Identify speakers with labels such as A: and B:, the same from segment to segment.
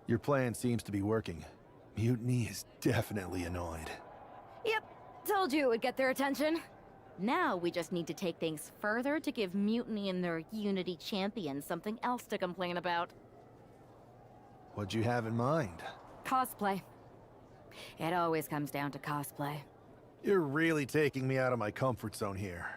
A: Your plan seems to be working. Mutiny is definitely annoyed.
B: Yep, told you it would get their attention. Now we just need to take things further to give Mutiny and their Unity champion something else to complain about.
A: What'd you have in mind?
B: Cosplay. It always comes down to cosplay.
A: You're really taking me out of my comfort zone here.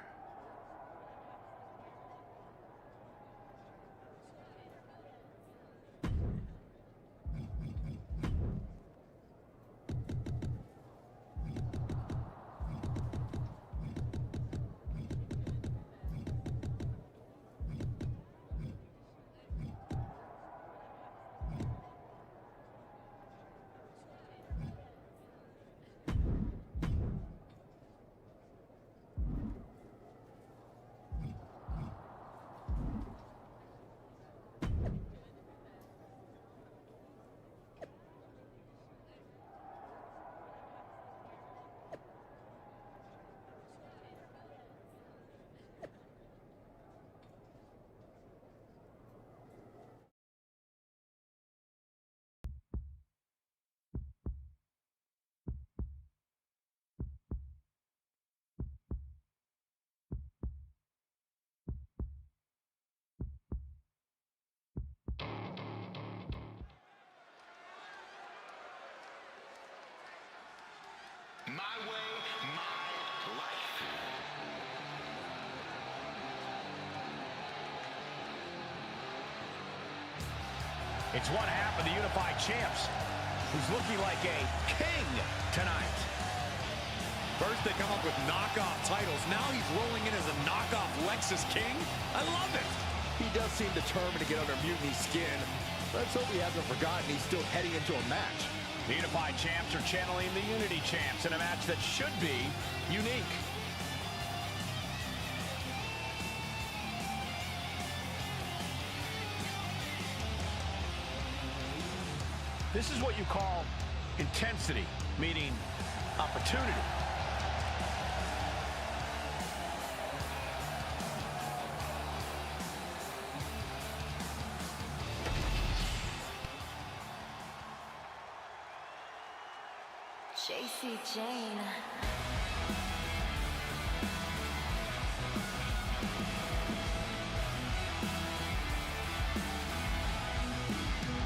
C: My way, my life.
D: It's one half of the Unified Champs, who's looking like a king tonight.
E: First they come up with knockoff titles. Now he's rolling in as a knockoff Lexus King. I love it.
F: He does seem determined to get under Mutiny's skin. Let's hope he hasn't forgotten he's still heading into a match.
D: The Unified Champs are channeling the Unity Champs in a match that should be unique. This is what you call intensity, meaning opportunity.
B: JC Jane.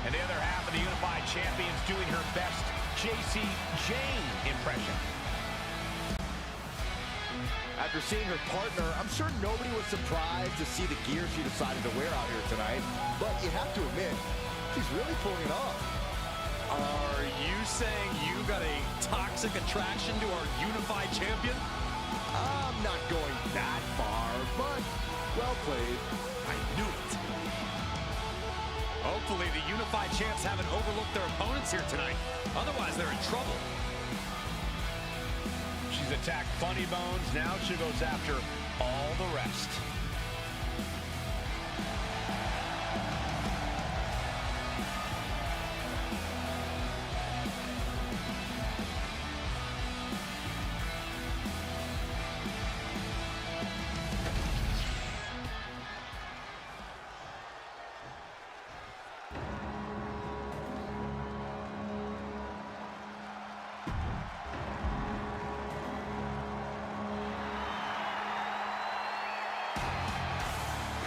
D: And the other half of the Unified Champions doing her best JC Jane impression.
F: After seeing her partner, I'm sure nobody was surprised to see the gear she decided to wear out here tonight. But you have to admit, she's really pulling it off.
E: Are you saying you got a toxic attraction to our Unified Champion?
F: I'm not going that far, but well played.
E: I knew it. Hopefully the Unified Champs haven't overlooked their opponents here tonight. Otherwise, they're in trouble.
D: She's attacked Funny Bones. Now she goes after all the rest.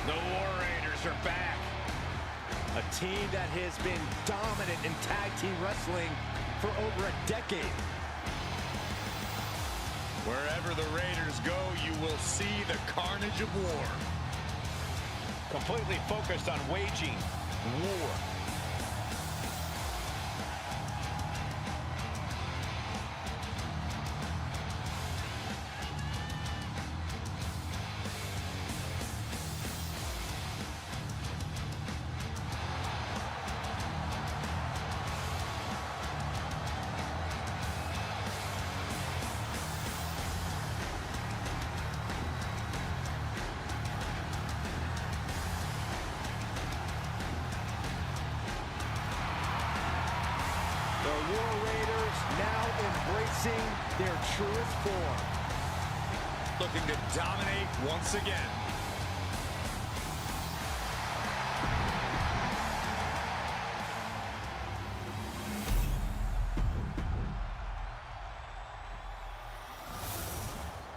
E: The War Raiders are back.
F: A team that has been dominant in tag team wrestling for over a decade.
E: Wherever the Raiders go, you will see the carnage of war.
D: Completely focused on waging war.
F: The War Raiders now embracing their truest form.
E: Looking to dominate once again.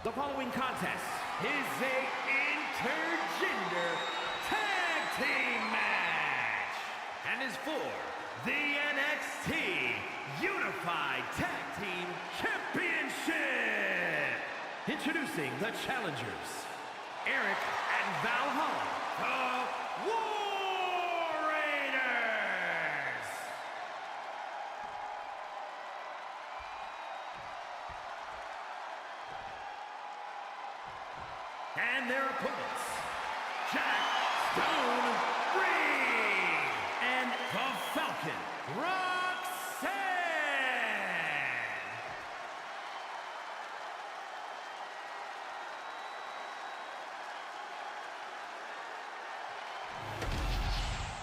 G: The following contest is a intergender tag team match and is for the NXT Unified Tag Team Championship. Introducing the challengers, Eric and Valhalla, the War Raiders. And their opponents, Jaxon Reid and the Falcon, Roxanne.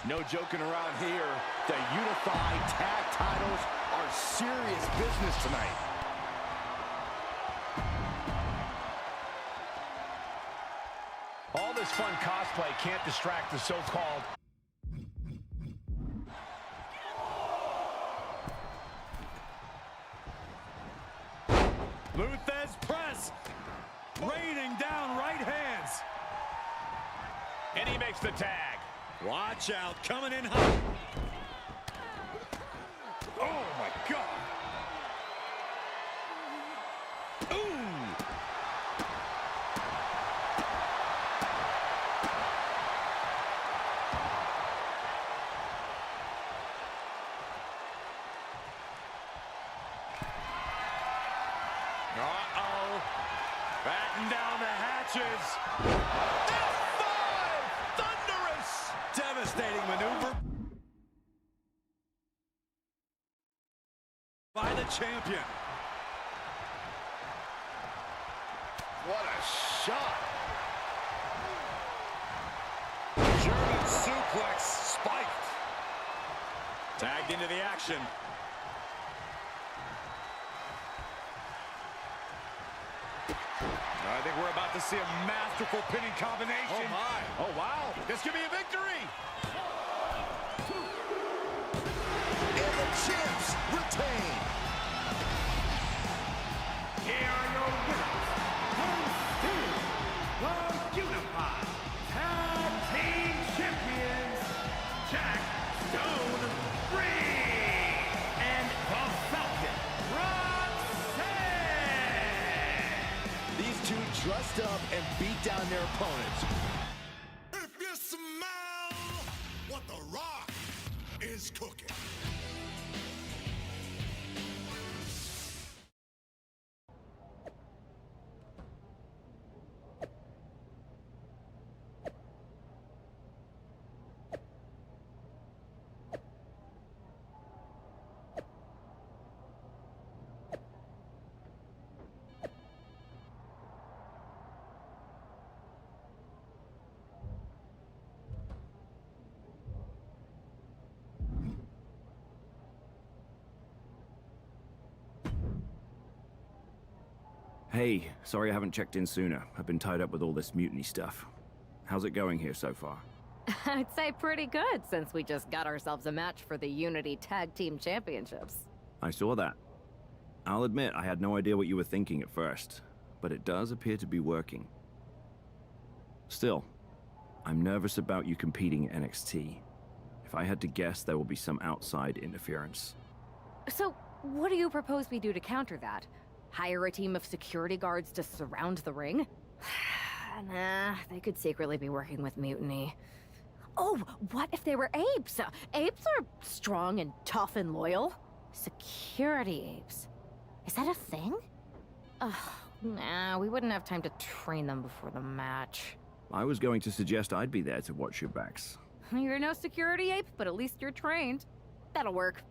F: No joking around here. The unified tag titles are serious business tonight.
D: All this fun cosplay can't distract the so-called
E: Luthez press. Raining down right hands.
D: and he makes the tag.
E: Watch out, coming in hot. Oh my God. Ooh. Uh-oh. Batten down the hatches. F5! Thunderous! Devastating maneuver by the champion.
F: What a shot.
E: German suplex spiked. Tagged into the action. I think we're about to see a masterful pinning combination.
F: Oh, my.
E: Oh, wow. This could be a victory.
F: And the champs retain.
G: Here are your winners, and still the Unified Tag Team Champions, Jaxon Reid and the Falcon, Roxanne.
F: These two dressed up and beat down their opponents.
H: If you smell what The Rock is cooking.
I: Hey, sorry I haven't checked in sooner. I've been tied up with all this mutiny stuff. How's it going here so far?
B: I'd say pretty good, since we just got ourselves a match for the Unity Tag Team Championships.
I: I saw that. I'll admit I had no idea what you were thinking at first, but it does appear to be working. Still, I'm nervous about you competing at NXT. If I had to guess, there will be some outside interference.
B: So, what do you propose we do to counter that? Hire a team of security guards to surround the ring? Nah, they could secretly be working with Mutiny. Oh, what if they were apes? Apes are strong and tough and loyal. Security apes. Is that a thing? Nah, we wouldn't have time to train them before the match.
I: I was going to suggest I'd be there to watch your backs.
B: You're no security ape, but at least you're trained. That'll work.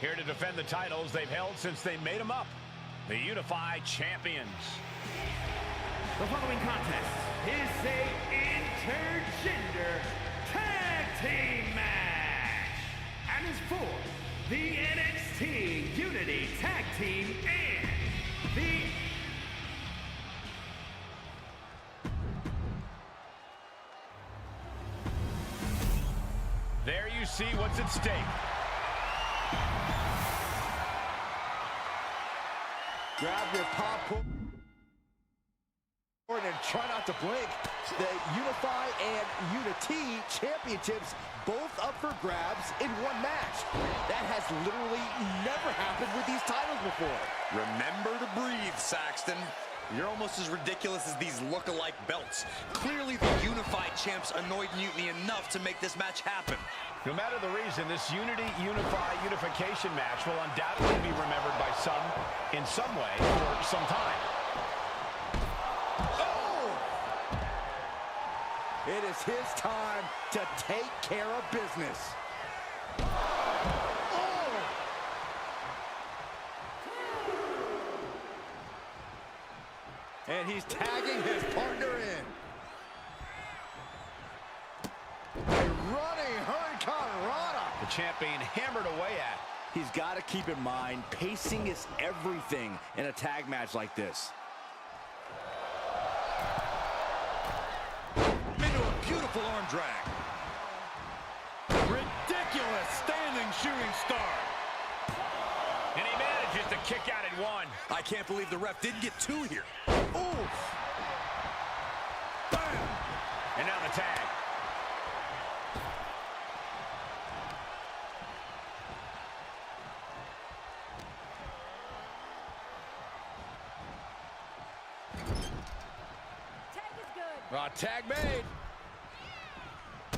D: Here to defend the titles they've held since they made them up. The Unified Champions.
G: The following contest is a intergender tag team match and is for the NXT Unity Tag Team and the
D: There you see what's at stake.
F: Grab your popcorn and try not to blink. The Unify and Unity championships both up for grabs in one match. That has literally never happened with these titles before.
E: Remember to breathe, Saxton. You're almost as ridiculous as these look-alike belts. Clearly, the Unified champs annoyed Mutiny enough to make this match happen.
D: No matter the reason, this unification match will undoubtedly be remembered by some in some way for some time.
F: Oh! It is his time to take care of business. And he's tagging his partner in. A running Hurricane Rana.
D: The champ being hammered away at.
F: He's got to keep in mind, pacing is everything in a tag match like this.
E: Into a beautiful arm drag. Ridiculous standing shooting star.
D: And he manages to kick out at one.
E: I can't believe the ref didn't get two here. Oof. Bam.
D: And now the tag.
B: Tag is good.
F: Tag made.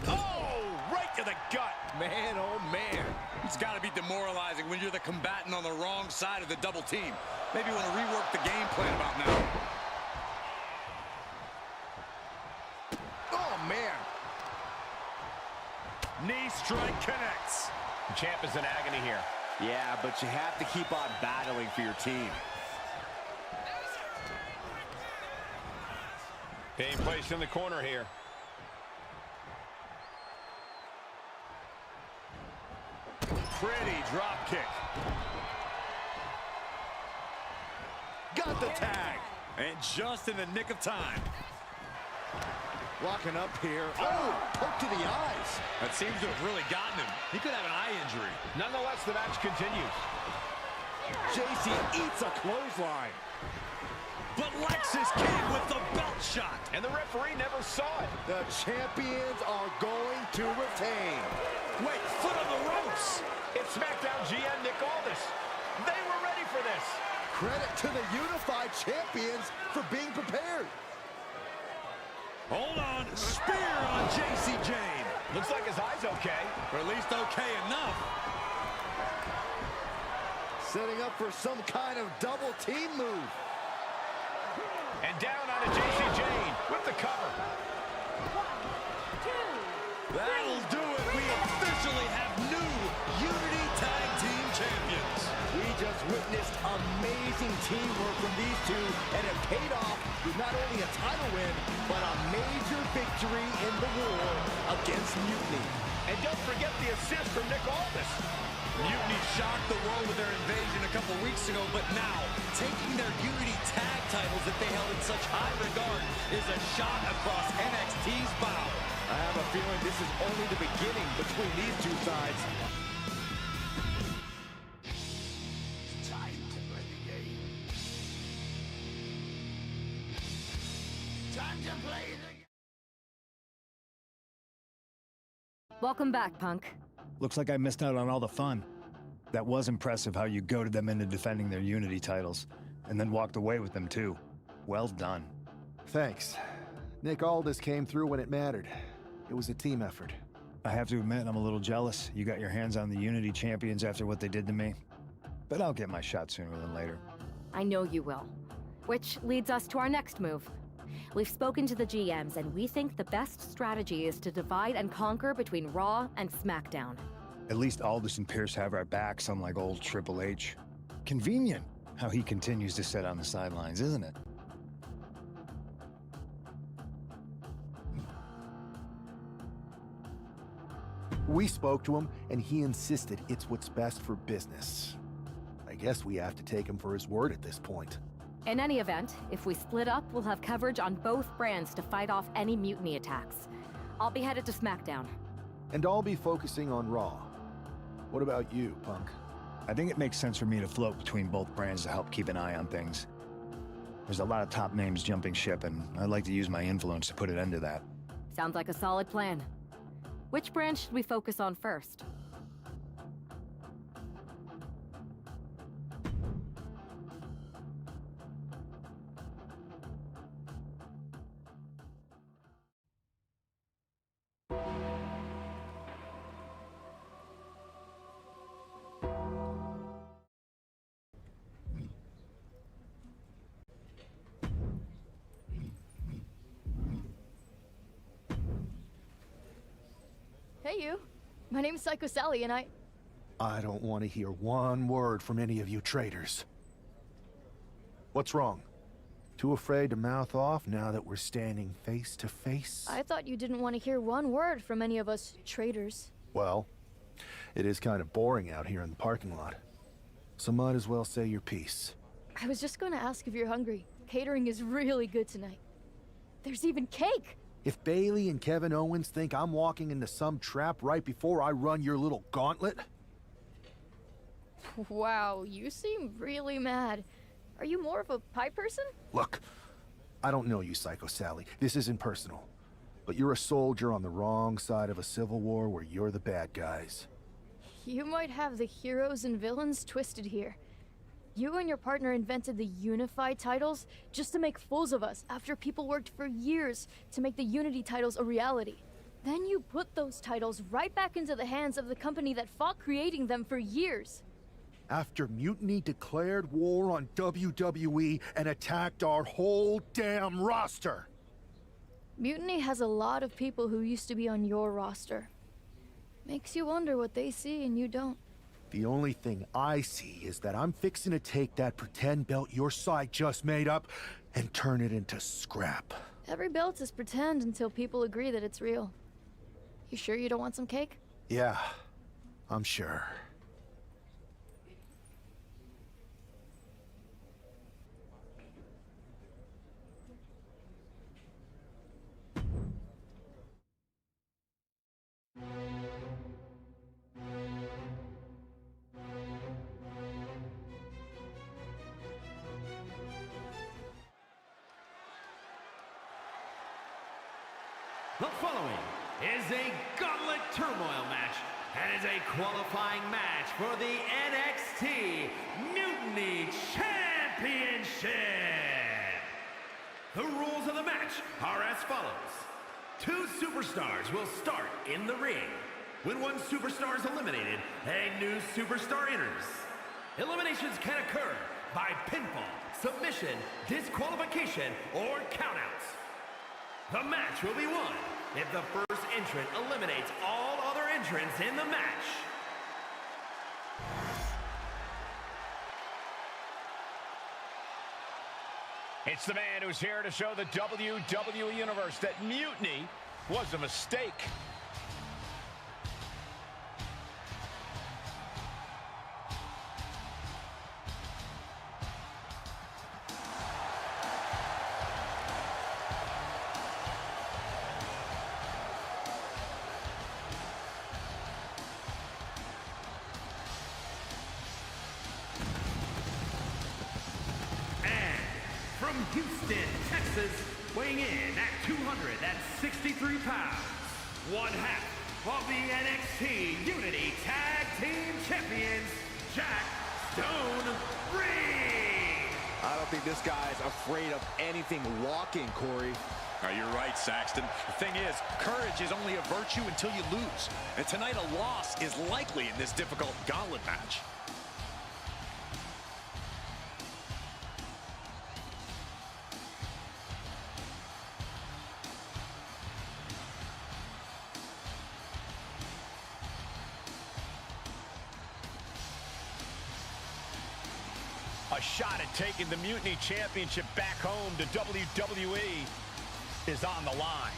E: Oh, right to the gut.
F: Man, oh man.
E: It's got to be demoralizing when you're the combatant on the wrong side of the double team. Maybe you want to rework the game plan about now.
F: Oh, man.
E: Knee strike connects.
D: The champ is in agony here.
F: Yeah, but you have to keep on battling for your team.
D: Being placed in the corner here.
E: Pretty drop kick. Got the tag. And just in the nick of time.
F: Walking up here. Oh, poke to the eyes.
E: That seems to have really gotten him. He could have an eye injury.
D: Nonetheless, the match continues.
F: JC eats a clothesline.
E: But Lex is king with the belt shot.
D: And the referee never saw it.
F: The champions are going to retain.
E: Wait, foot on the ropes.
D: It's SmackDown GM Nick Aldis. They were ready for this.
F: Credit to the Unified champions for being prepared.
E: Hold on. Spear on JC Jane.
D: Looks like his eye's okay.
E: Or at least okay enough.
F: Setting up for some kind of double team move.
D: And down onto JC Jane with the cover.
B: 1, 2,
E: That'll do it. We officially have new Unity Tag Team Champions.
F: We just witnessed amazing teamwork from these two, and it paid off with not only a title win, but a major victory in the war against Mutiny.
D: And don't forget the assist from Nick Aldis.
E: Mutiny shocked the world with their invasion a couple weeks ago, but now, taking their Unity Tag titles that they held in such high regard is a shot across NXT's bow.
F: I have a feeling this is only the beginning between these two sides.
H: Time to play the game. Time to play the game.
B: Welcome back, Punk.
A: Looks like I missed out on all the fun. That was impressive how you goaded them into defending their Unity titles, and then walked away with them too. Well done.
J: Thanks. Nick Aldis came through when it mattered. It was a team effort.
A: I have to admit, I'm a little jealous. You got your hands on the Unity champions after what they did to me. But I'll get my shot sooner than later.
B: I know you will. Which leads us to our next move. We've spoken to the GMs, and we think the best strategy is to divide and conquer between Raw and SmackDown.
A: At least Aldis and Pierce have our backs, unlike old Triple H. Convenient how he continues to sit on the sidelines, isn't it?
J: We spoke to him, and he insisted it's what's best for business. I guess we have to take him for his word at this point.
B: In any event, if we split up, we'll have coverage on both brands to fight off any mutiny attacks. I'll be headed to SmackDown.
J: And I'll be focusing on Raw. What about you, Punk?
A: I think it makes sense for me to float between both brands to help keep an eye on things. There's a lot of top names jumping ship, and I'd like to use my influence to put an end to that.
B: Sounds like a solid plan. Which brand should we focus on first?
K: Hey, you. My name's Psycho Sally, and
J: I don't want to hear one word from any of you traitors. What's wrong? Too afraid to mouth off now that we're standing face to face?
K: I thought you didn't want to hear one word from any of us traitors.
J: Well, it is kind of boring out here in the parking lot. So might as well say your piece.
K: I was just going to ask if you're hungry. Catering is really good tonight. There's even cake!
J: If Bailey and Kevin Owens think I'm walking into some trap right before I run your little gauntlet...
K: Wow, you seem really mad. Are you more of a pie person?
J: Look, I don't know you, Psycho Sally. This isn't personal. But you're a soldier on the wrong side of a civil war where you're the bad guys.
K: You might have the heroes and villains twisted here. You and your partner invented the unified titles just to make fools of us after people worked for years to make the Unity titles a reality. Then you put those titles right back into the hands of the company that fought creating them for years.
J: After Mutiny declared war on WWE and attacked our whole damn roster.
K: Mutiny has a lot of people who used to be on your roster. Makes you wonder what they see and you don't.
J: The only thing I see is that I'm fixing to take that pretend belt your side just made up and turn it into scrap.
K: Every belt is pretend until people agree that it's real. You sure you don't want some cake?
J: Yeah, I'm sure.
G: The following is a gauntlet turmoil match and is a qualifying match for the NXT Mutiny Championship. The rules of the match are as follows. 2 superstars will start in the ring. When one superstar is eliminated, a new superstar enters. Eliminations can occur by pinfall, submission, disqualification, or countouts. The match will be won if the first entrant eliminates all other entrants in the match.
D: It's the man who's here to show the WWE Universe that Mutiny was a mistake.
G: From Houston, Texas, weighing in at 263 pounds, one half of the NXT Unity Tag Team Champions, Jaxon Reid.
F: I don't think this guy's afraid of anything walking, Corey.
E: You're right, Saxton. The thing is, courage is only a virtue until you lose. And tonight a loss is likely in this difficult gauntlet match.
D: A shot at taking the Mutiny Championship back home to WWE is on the line.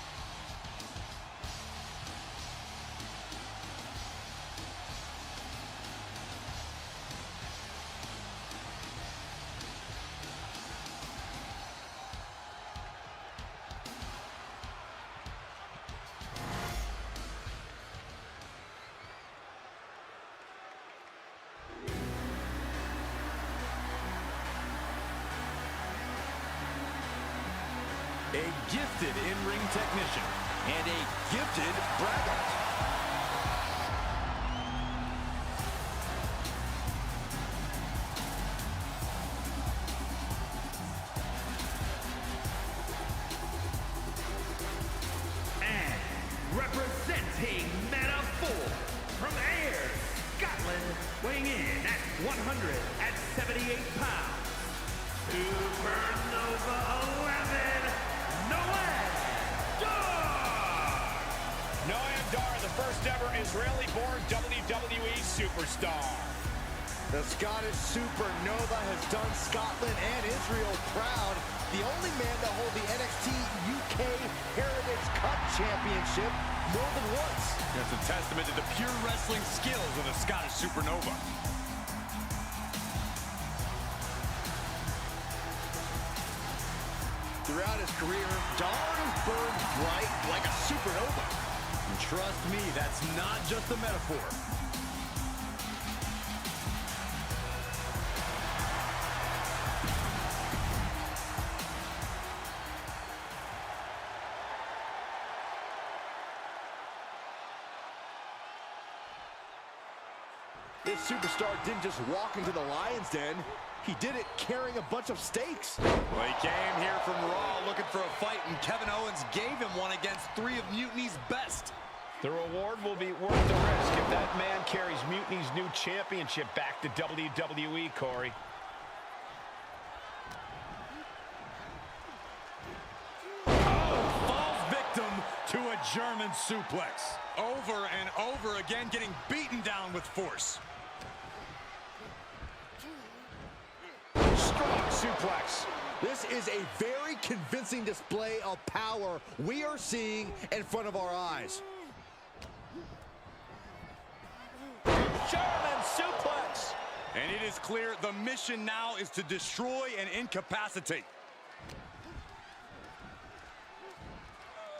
E: A gifted in-ring technician.
F: And a gifted braggart.
G: And representing Metaphor from Ayr, Scotland, weighing in at 178 pounds, Supernova 11, Noam Dar!
D: Noam Dar, the first ever Israeli-born WWE superstar.
F: The Scottish Supernova has done Scotland and Israel proud. The only man to hold the NXT UK Heritage Cup Championship more than once.
E: That's a testament to the pure wrestling skills of the Scottish Supernova.
F: Throughout his career, Dar has burned bright like a supernova.
E: And trust me, that's not just a metaphor.
F: This superstar didn't just walk into the Lion's Den. He did it carrying a bunch of stakes.
E: Well, he came here from Raw looking for a fight, and Kevin Owens gave him one against 3 of Mutiny's best.
D: The reward will be worth the risk if that man carries Mutiny's new championship back to WWE, Corey.
E: Oh, falls victim to a German suplex. Over and over again, getting beaten down with force.
D: Strong suplex.
F: This is a very convincing display of power we are seeing in front of our eyes.
D: German suplex.
E: And it is clear the mission now is to destroy and incapacitate.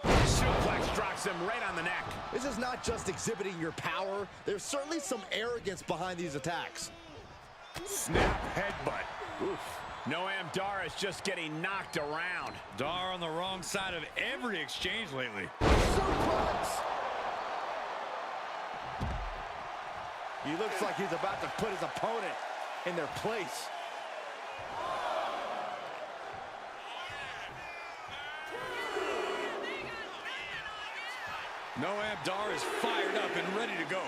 D: Suplex drops him right on the neck.
F: This is not just exhibiting your power. There's certainly some arrogance behind these attacks.
E: Snap headbutt.
F: Oof.
D: Noam Dar is just getting knocked around.
E: Dar on the wrong side of every exchange lately.
F: Suplex! He looks like he's about to put his opponent in their place.
E: Noam Dar is fired up and ready to go.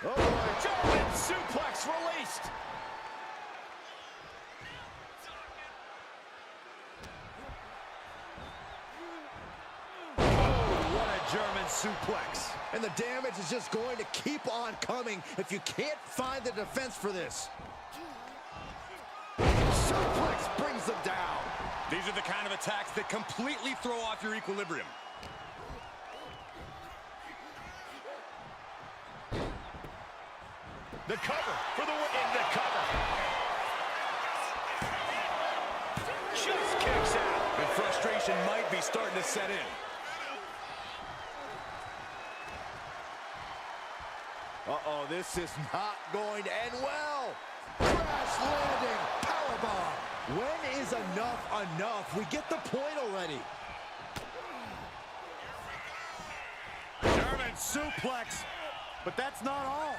F: Oh boy.
D: German suplex released.
E: What a German suplex.
F: And the damage is just going to keep on coming if you can't find the defense for this. Suplex brings them down.
E: These are the kind of attacks that completely throw off your equilibrium.
D: The cover for the win. The cover. Just kicks out.
E: And frustration might be starting to set in.
F: Uh-oh, this is not going to end well. Crash landing, powerbomb. When is enough enough? We get the point already.
E: German suplex, but that's not all.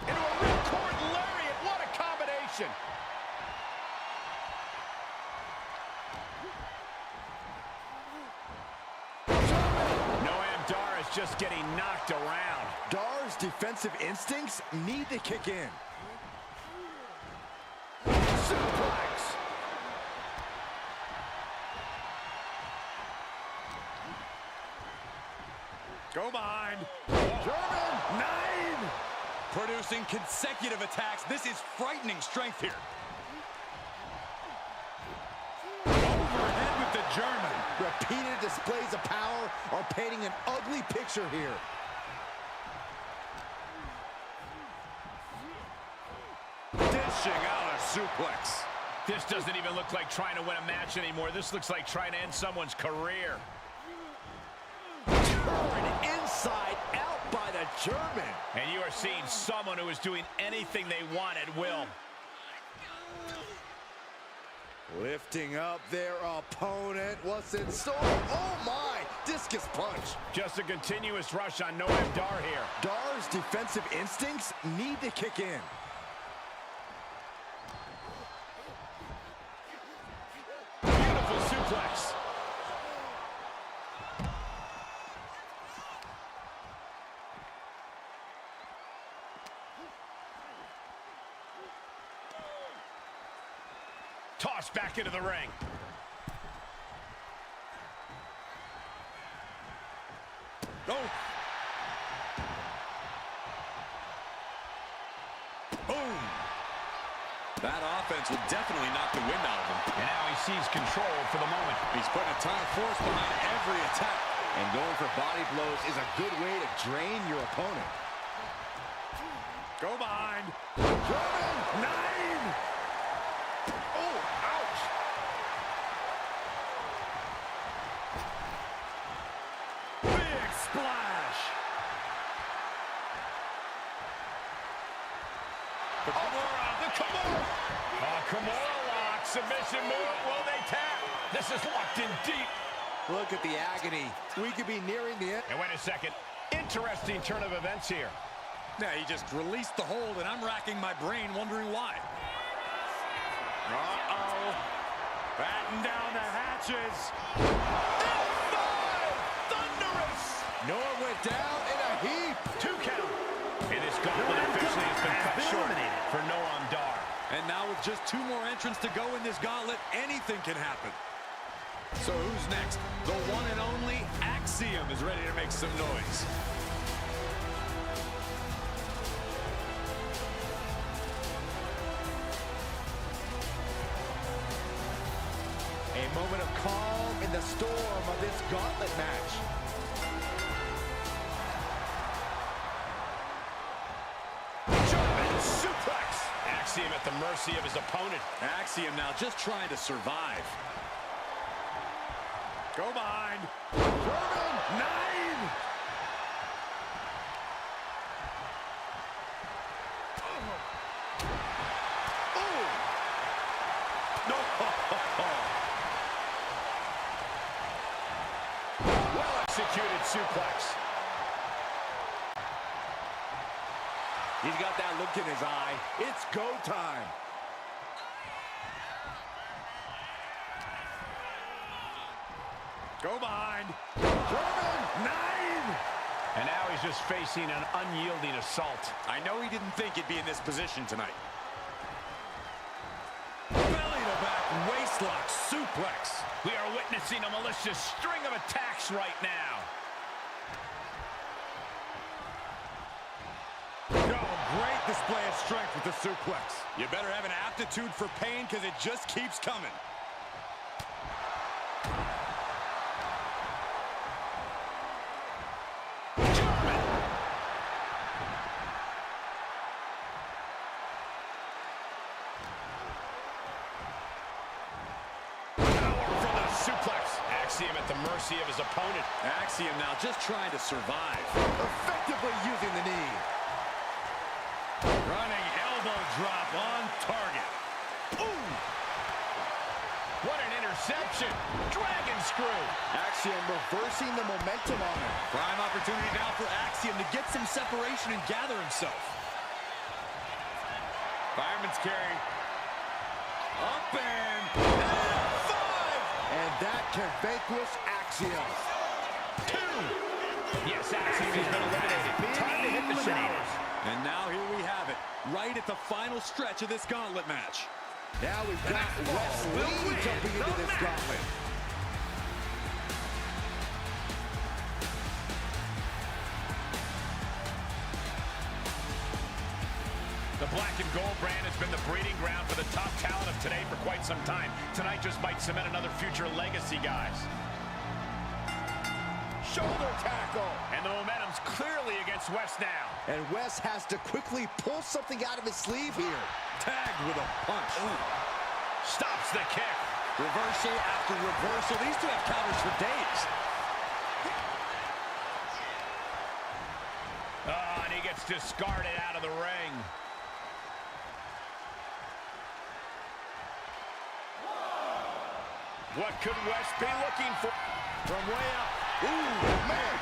D: Into a ripcord lariat. What a combination. Noam Dar is just getting knocked around.
F: Dar's defensive instincts need to kick in. Suplex.
E: Go behind.
F: German.
E: 9. Producing consecutive attacks. This is frightening strength here. Overhead with the German.
F: Repeated displays of power are painting an ugly picture here.
E: Dishing out a suplex.
D: This doesn't even look like trying to win a match anymore. This looks like trying to end someone's career.
F: Turned inside out by the German.
D: And you are seeing someone who is doing anything they want at will.
F: Lifting up their opponent. What's in store? Oh my! Discus punch.
D: Just a continuous rush on Noam Dar here.
F: Dar's defensive instincts need to kick in.
D: Beautiful suplex. Tossed back into the ring.
E: Oh. Boom. That offense will definitely knock the wind out of him.
D: And now he sees control for the moment.
E: He's putting a ton of force behind every attack.
F: And going for body blows is a good way to drain your opponent.
E: Go behind.
F: German 9! Oh, ouch!
E: Big splash.
D: The Kimura. Kimura lock. Submission move. Will they tap? This is locked in deep.
F: Look at the agony. We could be nearing the end.
D: And wait a second. Interesting turn of events here.
E: Yeah, he just released the hold, and I'm racking my brain wondering why. Uh-oh. Batten down the hatches.
D: F5! Thunderous!
F: Noah went down in a heap.
D: 2 count. And this gauntlet officially has been cut short for Noam Dar.
E: And now with just 2 more entrants to go in this gauntlet, anything can happen. So who's next? The one and only Axiom is ready to make some noise.
F: A moment of calm in the storm of this gauntlet match.
D: German suplex. Axiom at the mercy of his opponent.
E: Axiom now just trying to survive. Go behind.
F: German 9!
E: No.
D: Well executed suplex.
F: He's got that look in his eye. It's go time.
E: Go behind.
F: German 9!
D: And now he's just facing an unyielding assault.
E: I know he didn't think he'd be in this position tonight. Belly to back waistlock suplex.
D: We are witnessing a malicious string of attacks right now.
E: Oh, great display of strength with the suplex. You better have an aptitude for pain because it just keeps coming.
D: Axiom at the mercy of his opponent.
E: Axiom now just trying to survive.
F: Effectively using the knee.
E: Running elbow drop on target.
D: Ooh! What an interception. Dragon screw.
F: Axiom reversing the momentum on him.
E: Prime opportunity now for Axiom to get some separation and gather himself. Fireman's carry. Up and F5!
F: And that can vanquish Axiom.
D: 2. Yes, Axiom has been eliminated. Time to hit the showers.
E: And now here we have it, right at the final stretch of this gauntlet match.
F: Now we've got Wes Lee jumping into this gauntlet.
D: The black and gold brand has been the breeding ground for the top talent of today for quite some time. Tonight just might cement another future legacy, guys.
F: Shoulder tackle.
D: And the momentum's clearly against Wes now.
F: And Wes has to quickly pull something out of his sleeve here.
E: Tagged with a punch. Ooh.
D: Stops the kick.
E: Reversal after reversal. These two have counters for days.
D: Oh, and he gets discarded out of the ring. What could West be looking for?
F: From way up. Ooh, man.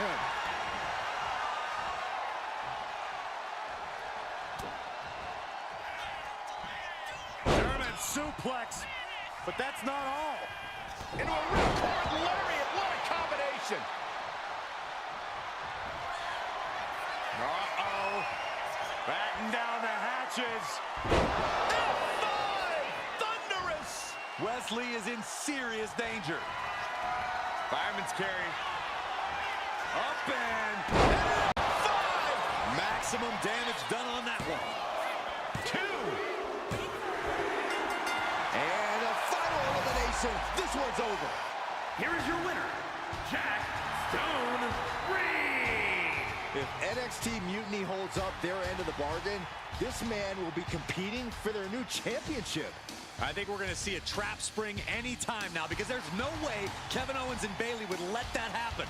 E: German suplex, but that's not all.
D: Into a ripcord lariat. What a combination.
E: Uh-oh. Batten down the hatches.
D: F5! Thunderous!
E: Wesley is in serious danger. Fireman's carry. Up and F5! Maximum damage done on that one.
D: 2.
F: And a final elimination. This one's over.
G: Here is your winner, Jaxon Reid.
F: If NXT Mutiny holds up their end of the bargain, this man will be competing for their new championship.
E: I think we're going to see a trap spring anytime now because there's no way Kevin Owens and Bayley would let that happen.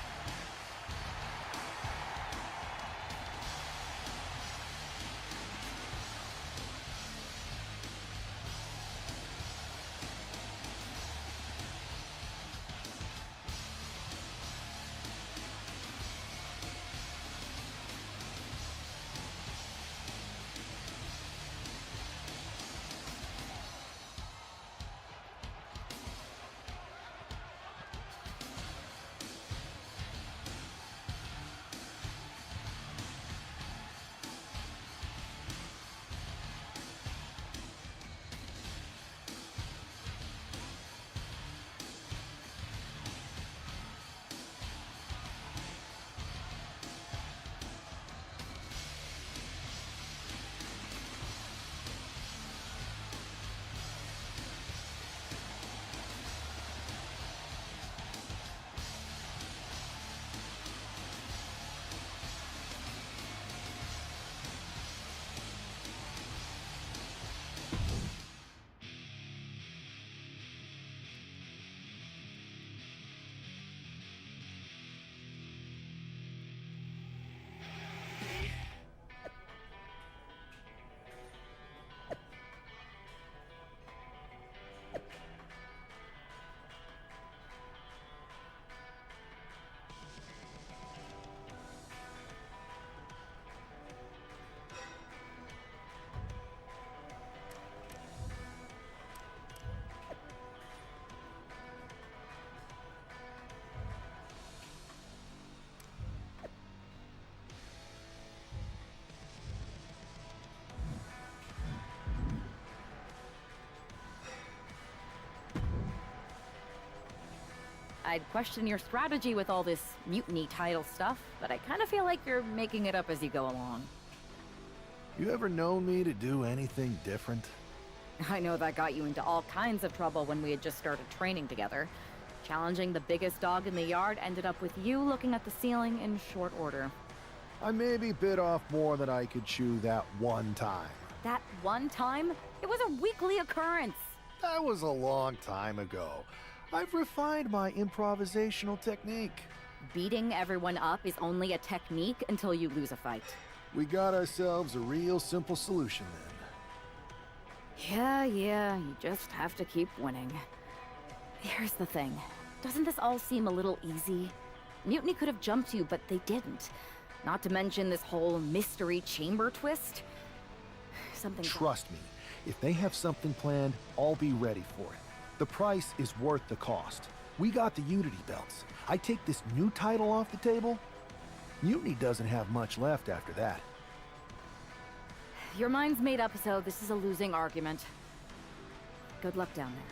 B: I'd question your strategy with all this mutiny title stuff, but I kind of feel like you're making it up as you go along.
J: You ever known me to do anything different?
B: I know that got you into all kinds of trouble when we had just started training together. Challenging the biggest dog in the yard ended up with you looking at the ceiling in short order.
J: I maybe bit off more than I could chew that one time.
B: That one time? It was a weekly occurrence.
J: That was a long time ago. I've refined my improvisational technique.
B: Beating everyone up is only a technique until you lose a fight.
J: We got ourselves a real simple solution then.
B: Yeah, you just have to keep winning. Here's the thing. Doesn't this all seem a little easy? Mutiny could have jumped you, but they didn't. Not to mention this whole mystery chamber twist.
J: Trust me, if they have something planned, I'll be ready for it. The price is worth the cost. We got the Unity belts. I take this new title off the table, Mutiny doesn't have much left after that.
B: Your mind's made up, so this is a losing argument. Good luck down there.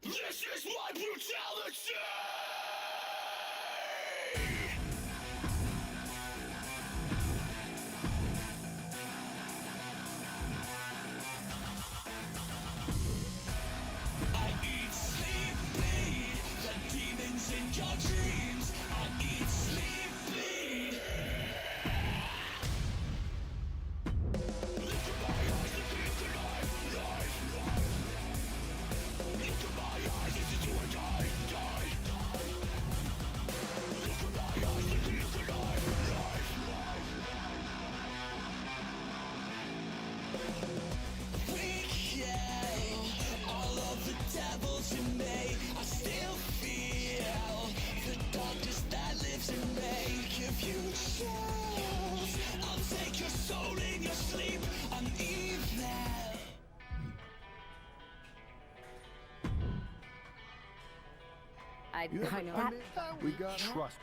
H: This is my brutality! I eat, sleep, bleed. The demons in your dreams. I eat, sleep, bleed. revels in me. I still feel the darkness that lives in me. Give you chills. I'll take your soul in your sleep. I'm evil.
B: I know that.
J: We got trust.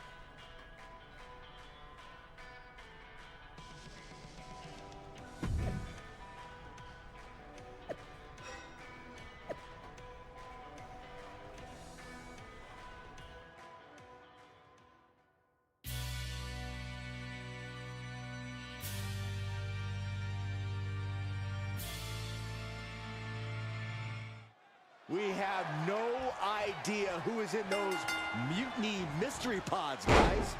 F: We have no idea who is in those Mutiny mystery pods, guys.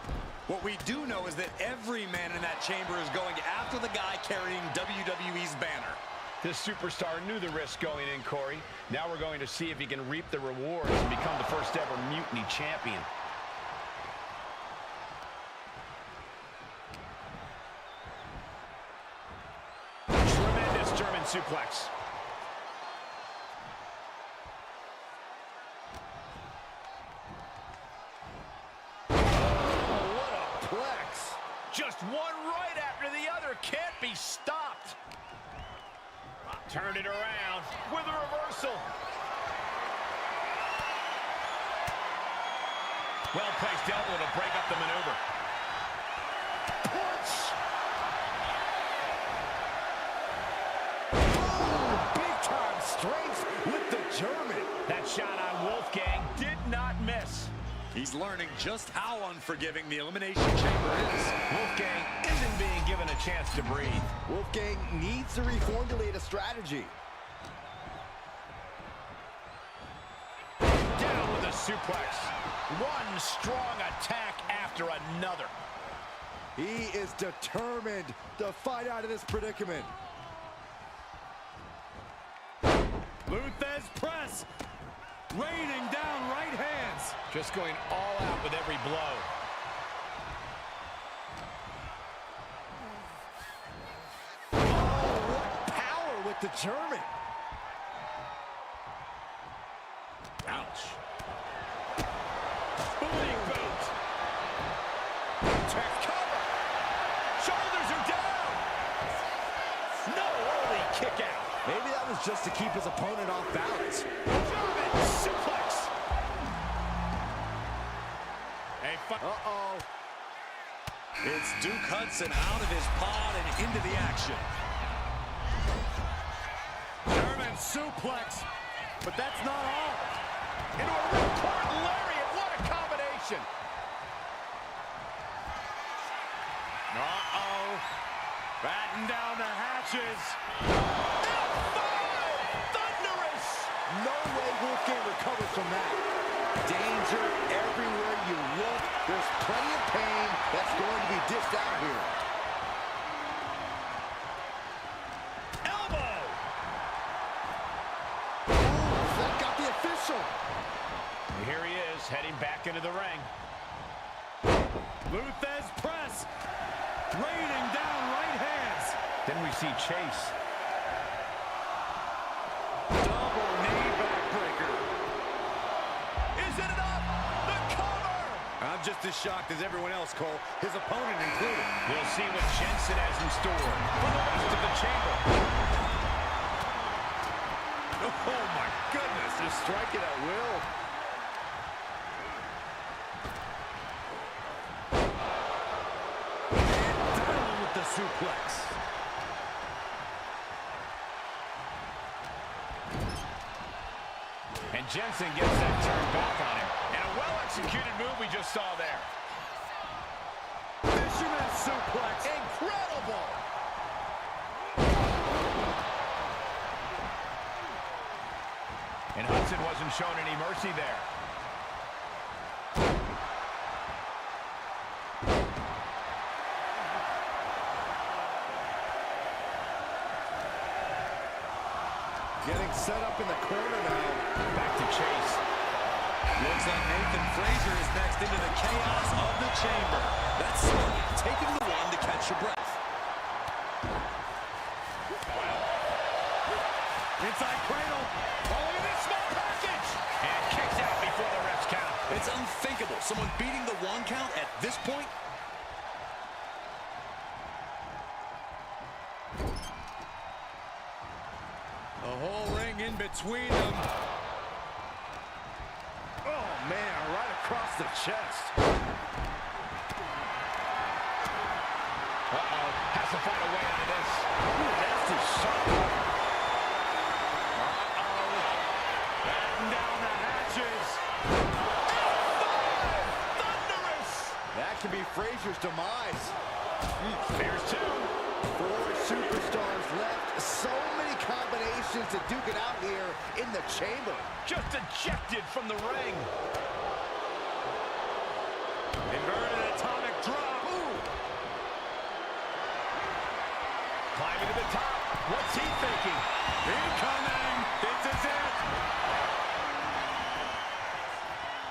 E: What we do know is that every man in that chamber is going after the guy carrying WWE's banner.
D: This superstar knew the risk going in, Corey. Now we're going to see if he can reap the rewards and become the first ever Mutiny champion. Tremendous German suplex. Just one right after the other, can't be stopped. Turn it around with a reversal. Well-placed elbow to break up the maneuver.
F: Punch! Oh, big-time strength with the German.
D: That shot on Wolfgang did not miss.
E: He's learning just how unforgiving the Elimination Chamber is.
D: Wolfgang isn't being given a chance to breathe.
F: Wolfgang needs to reformulate a strategy.
D: Down with a suplex. One strong attack after another.
F: He is determined to fight out of this predicament.
E: Luthez press. Raining down right hands.
D: Just going all out with every blow.
F: Oh, what power with the German.
D: Ouch. Spooning boot. Check cover. Shoulders are down. No early kick out.
F: Maybe that was just to keep his opponent off balance.
D: German suplex.
F: Uh-oh.
E: It's Duke Hudson out of his pod and into the action.
F: German suplex. But that's not all.
D: Into a ripcord lariat. What a combination.
E: Uh-oh. Batten down the hatches.
D: Thunderous.
F: No way Wolfgang recovers from that. Danger everywhere you look. There's plenty of pain that's going to be dished out here.
D: Elbow.
F: Ooh, that got the official.
D: And here he is, heading back into the ring.
E: Luthez press. Raining down right hands.
D: Then we see Chase.
E: Double knee backbreaker.
D: Is it enough? The cover!
E: I'm just as shocked as everyone else, Cole, his opponent included.
D: We'll see what Jensen has in store for the rest of the chamber.
E: Oh my goodness,
F: Just striking at will.
E: and down with the suplex.
D: And Jensen gets that turn back on him. And a well-executed move we just saw there.
E: Fisherman suplex.
D: Incredible! And Hudson wasn't shown any mercy there.
F: Getting set up in the corner now.
D: Back to Chase.
E: Looks like Nathan Frazier is next into the chaos of the chamber. That's smart. Taking the one to catch your breath.
D: Inside cradle. Oh, look at this small package.
E: someone beating the 1 count at this point? The whole ring in between them.
F: Oh, man, right across the chest.
D: Uh-oh, has to find a way out of this.
F: Ooh, nasty shot.
D: Batten down the hatches. Thunderous!
F: That could be Frazier's demise.
D: There's 2.
F: 4 superstars left. So many combinations to duke it out here in the chamber.
D: Just ejected from the ring. Inverted atomic drop. Ooh. Climbing to the top. What's he thinking? Incoming. This is it.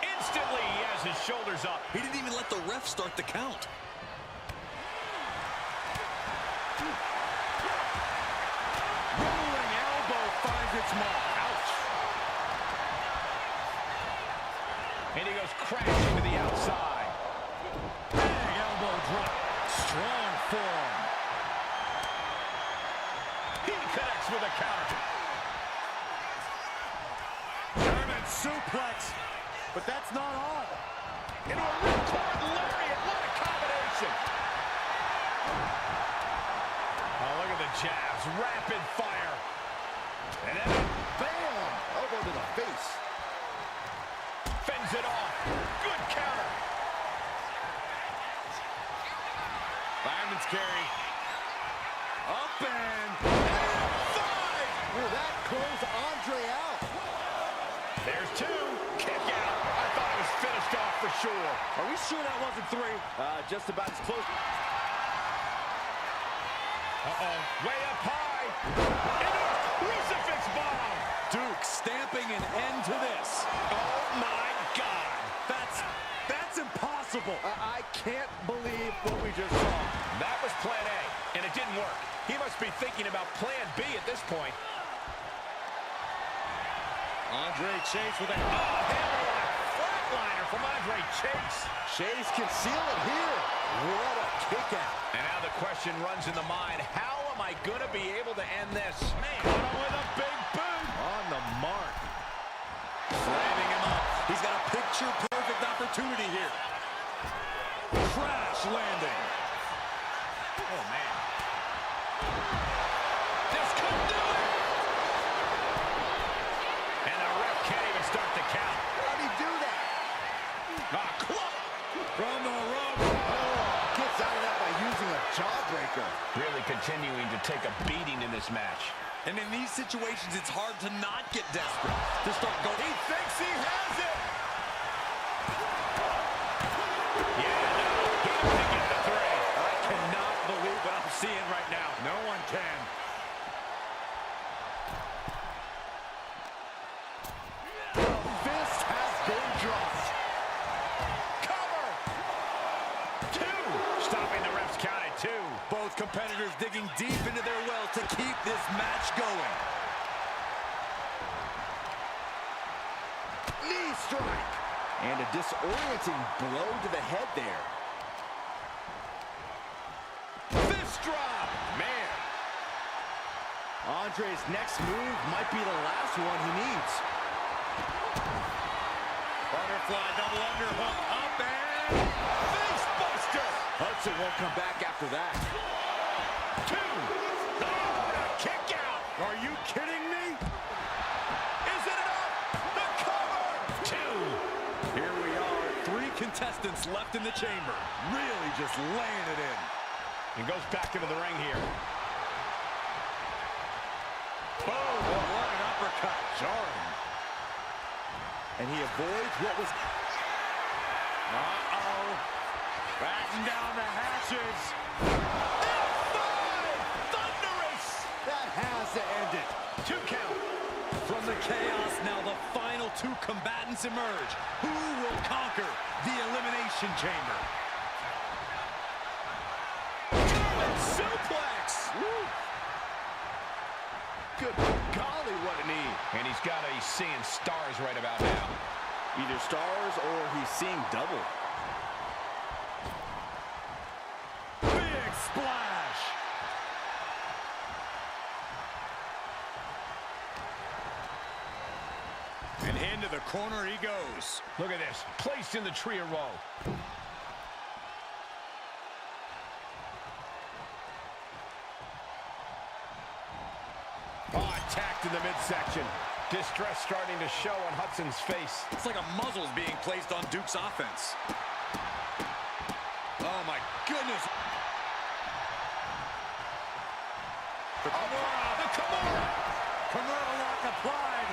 D: Instantly, he has his shoulders up.
E: He didn't even let the ref start the count.
D: Rolling elbow finds its mark. Ouch. And he goes crashing to the outside. Big elbow drop. Strong form. He connects with a counter. German suplex. But that's not all. Into a ripcord lariat. What a combination. Oh, look at the jabs. Rapid fire. And then,
F: Bam! Elbow to the face.
D: fends it off. Good counter. Fireman's carry. Up and 5.
F: Will that close Andre out?
D: There's 2. Kick out. I thought it was finished off for sure.
F: Are we sure that wasn't 3? Just about as close.
D: Uh-oh. Way up high. Into a crucifix bomb.
E: Duke stamping an end to this.
D: Oh, my God.
E: That's impossible.
F: I can't believe what we just saw.
D: That was plan A, and it didn't work. He must be thinking about plan B at this point. Andre Chase with a hammerlock flatliner from Andre Chase.
F: Chase can seal it here. What a kick out.
D: And now the question runs in the mind, how am I going to be able to end this? Man, with a big boot.
F: On the mark.
E: Slamming him up. He's got a picture-perfect opportunity here. Crash landing.
D: Oh, man. This could do it. And the ref can't even start the count.
F: How'd he do that?
D: Club
E: From the rope.
F: Gets out of that by using a jawbreaker.
D: really continuing to take a beating in this match.
E: And in these situations, it's hard to not get desperate. To start going.
D: He thinks he has it. Yeah, no, he doesn't get the 3.
E: I cannot believe what I'm seeing right now.
D: No one can.
F: The fist has been dropped.
D: Cover. 2. Stopping the ref's count at 2.
E: Both competitors digging deep into their wells to keep this match going.
F: Knee strike. And a disorienting blow to the head there.
D: Fist drop. Man.
F: Andre's next move might be the last one he needs.
D: Butterfly double underhook. Up and face buster.
F: Hudson won't come back after that.
D: 2. Oh, what a kick out.
F: Are you kidding me?
D: Is it enough? The cover. 2.
E: Here we are, 3 contestants left in the chamber. Really just laying it in.
D: And goes back into the ring here.
F: Boom! Oh, what an uppercut. Jarring. And he avoids what was... Uh-oh.
D: Batten down the hatches. Thunderous.
F: That has to end it.
D: 2 count.
E: From the chaos, now the final 2 combatants emerge. Who will conquer the Elimination Chamber?
D: German suplex.
F: Woo. Good golly, what a knee.
D: And he's seeing stars right about now.
E: Either stars or he's seeing double. Big splash!
D: And into the corner he goes. Look at this, placed in the tree of woe. Oh, attacked in the midsection. Distress starting to show on Hudson's face.
E: It's like a muzzle's being placed on Duke's offense. Oh my goodness. The Kimura. Kimura lock applied.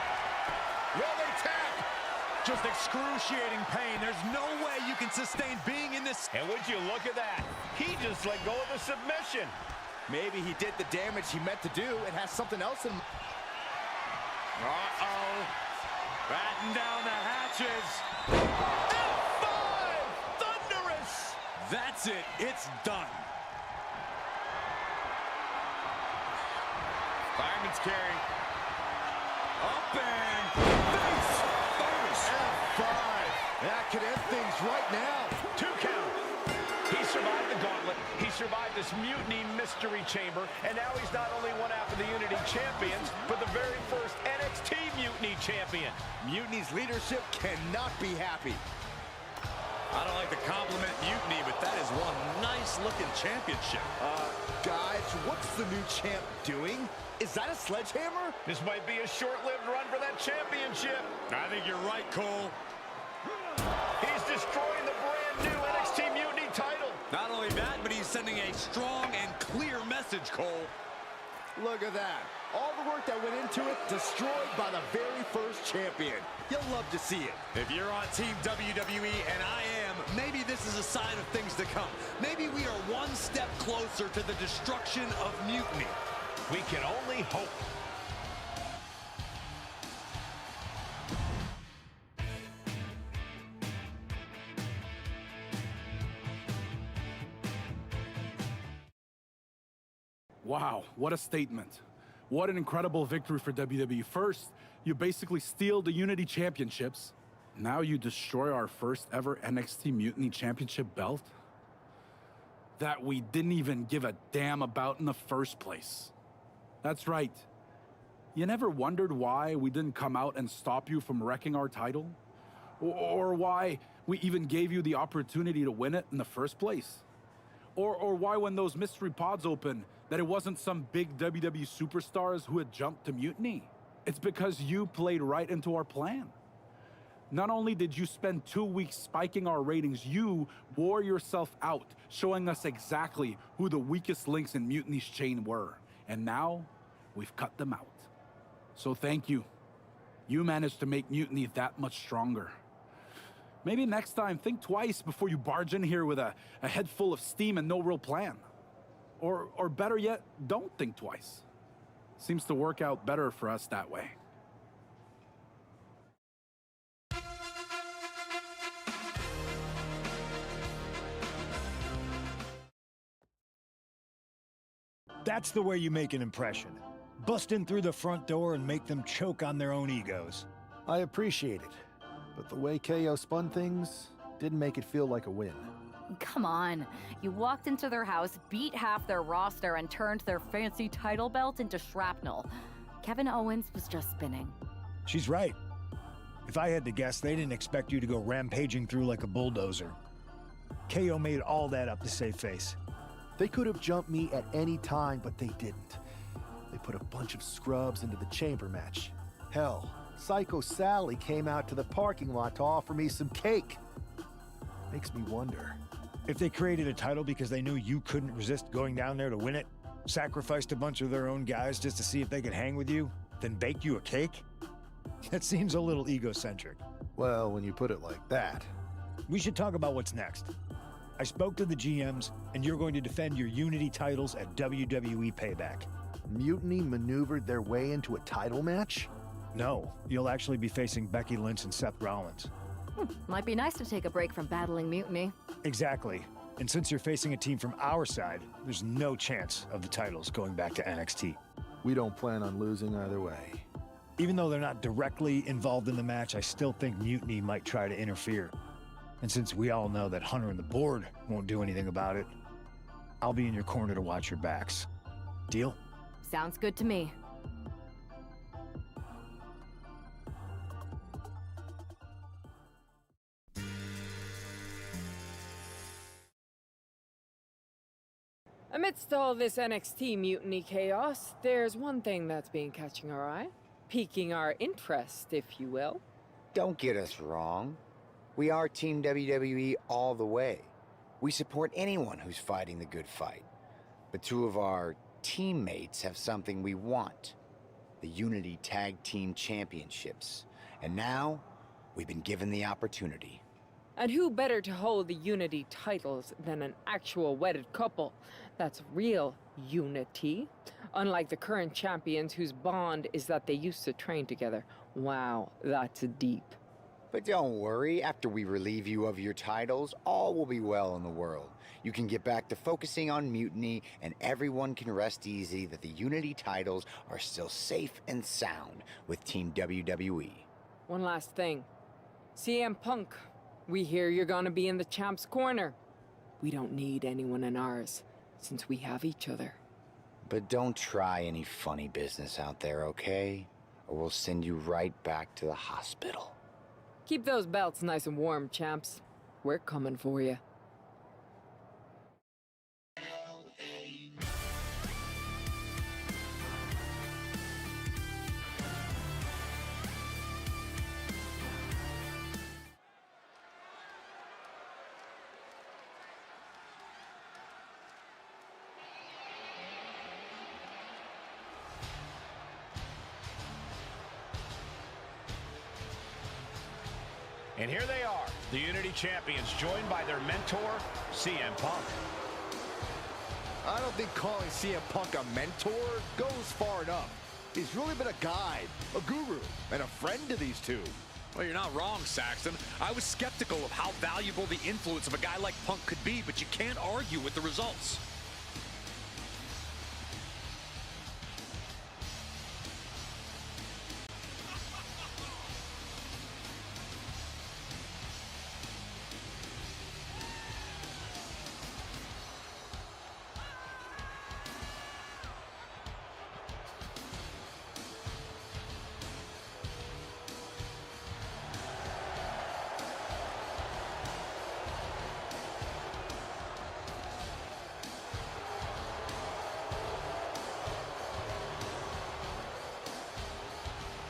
D: Rolling tap.
E: Just excruciating pain. There's no way you can sustain being in this.
D: And would you look at that? He just let go of the submission.
F: Maybe he did the damage he meant to do and has something else in.
E: Uh-oh. Batten down the hatches.
D: F5! Thunderous!
E: That's it. It's done. Fireman's carry. Up and face first.
F: F5. That could end things right now.
D: 2 count. He survived the gauntlet. He survived this Mutiny mystery chamber. And now he's not only one half of the Unity champions, but the very first NXT Mutiny champion.
F: Mutiny's leadership cannot be happy.
E: I don't like to compliment Mutiny, but that is one nice-looking championship.
F: Guys, what's the new champ doing? Is that a sledgehammer?
D: This might be a short-lived run for that championship.
E: I think you're right, Cole.
D: He's destroying the brand new NXT Mutiny title.
E: Not only that, but he's sending a strong and clear message, Cole.
F: Look at that. All the work that went into it, destroyed by the very first champion. You'll love to see it.
E: If you're on Team WWE, and I am, maybe this is a sign of things to come. Maybe we are one step closer to the destruction of Mutiny.
D: We can only hope.
L: Wow, what a statement. What an incredible victory for WWE. First, you basically steal the Unity Championships. Now you destroy our first ever NXT Mutiny Championship belt that we didn't even give a damn about in the first place. That's right. You never wondered why we didn't come out and stop you from wrecking our title? Or why we even gave you the opportunity to win it in the first place? Or why when those mystery pods opened, that it wasn't some big WWE superstars who had jumped to Mutiny? It's because you played right into our plan. Not only did you spend 2 weeks spiking our ratings, you wore yourself out, showing us exactly who the weakest links in Mutiny's chain were. And now, we've cut them out. So thank you. You managed to make Mutiny that much stronger. Maybe next time, think twice before you barge in here with a head full of steam and no real plan. Or better yet, don't think twice. Seems to work out better for us that way.
A: That's the way you make an impression. Bust in through the front door and make them choke on their own egos.
J: I appreciate it, but the way KO spun things didn't make it feel like a win.
B: Come on. You walked into their house, beat half their roster, and turned their fancy title belt into shrapnel. Kevin Owens was just spinning.
A: She's right. If I had to guess, they didn't expect you to go rampaging through like a bulldozer. KO made all that up to save face.
J: They could have jumped me at any time, but they didn't. They put a bunch of scrubs into the chamber match. Hell, Psycho Sally came out to the parking lot to offer me some cake. Makes me wonder.
A: If they created a title because they knew you couldn't resist going down there to win it, sacrificed a bunch of their own guys just to see if they could hang with you, then bake you a cake? That seems a little egocentric.
J: Well, when you put it like that.
A: We should talk about what's next. I spoke to the GMs, and you're going to defend your Unity titles at WWE Payback.
J: Mutiny maneuvered their way into a title match?
A: No, you'll actually be facing Becky Lynch and Seth Rollins.
B: Might be nice to take a break from battling Mutiny.
A: Exactly. And since you're facing a team from our side, there's no chance of the titles going back to NXT.
J: We don't plan on losing either way.
A: Even though they're not directly involved in the match, I still think Mutiny might try to interfere. And since we all know that Hunter and the board won't do anything about it, I'll be in your corner to watch your backs. Deal?
B: Sounds good to me.
M: Amidst all this NXT mutiny chaos, there's one thing that's been catching our eye. Piquing our interest, if you will.
N: Don't get us wrong. We are Team WWE all the way. We support anyone who's fighting the good fight. But two of our teammates have something we want. The Unity Tag Team Championships. And now, we've been given the opportunity.
M: And who better to hold the Unity titles than an actual wedded couple? That's real unity. Unlike the current champions whose bond is that they used to train together. Wow, that's deep.
N: But don't worry, after we relieve you of your titles, all will be well in the world. You can get back to focusing on Mutiny, and everyone can rest easy that the Unity titles are still safe and sound with Team WWE.
M: One last thing. CM Punk, we hear you're gonna be in the champ's corner. We don't need anyone in ours, since we have each other.
N: But don't try any funny business out there, okay? Or we'll send you right back to the hospital.
M: Keep those belts nice and warm, champs. We're coming for you.
D: And here they are, the Unity Champions, joined by their mentor, CM Punk.
F: I don't think calling CM Punk a mentor goes far enough. He's really been a guide, a guru, and a friend to these two.
E: Well, you're not wrong, Saxton. I was skeptical of how valuable the influence of a guy like Punk could be, but you can't argue with the results.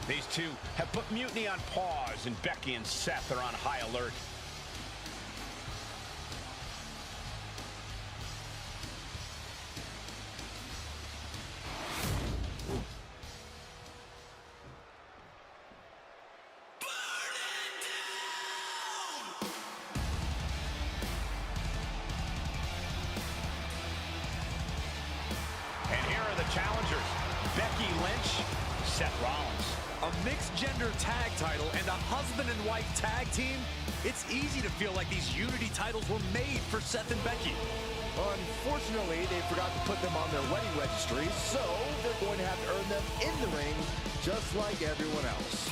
D: These two have put Mutiny on pause, and Becky and Seth are on high alert. And here are the challengers, Becky Lynch, Seth Rollins.
E: A mixed-gender tag title and a husband and wife tag team? It's easy to feel like these Unity titles were made for Seth and Becky.
F: Unfortunately, they forgot to put them on their wedding registry, so they're going to have to earn them in the ring, just like everyone else.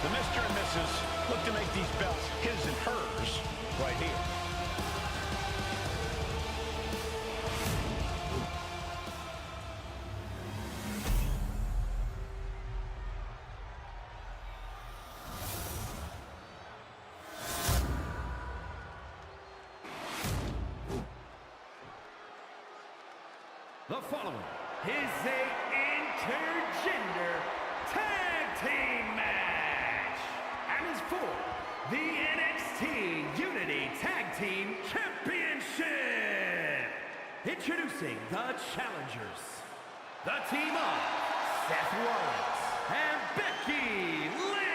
D: The Mr. and Mrs. look to make these belts his and hers right here.
G: The following is a intergender tag team match and is for the NXT Unity Tag Team Championship. Introducing the challengers, the team of Seth Rollins and Becky Lynch.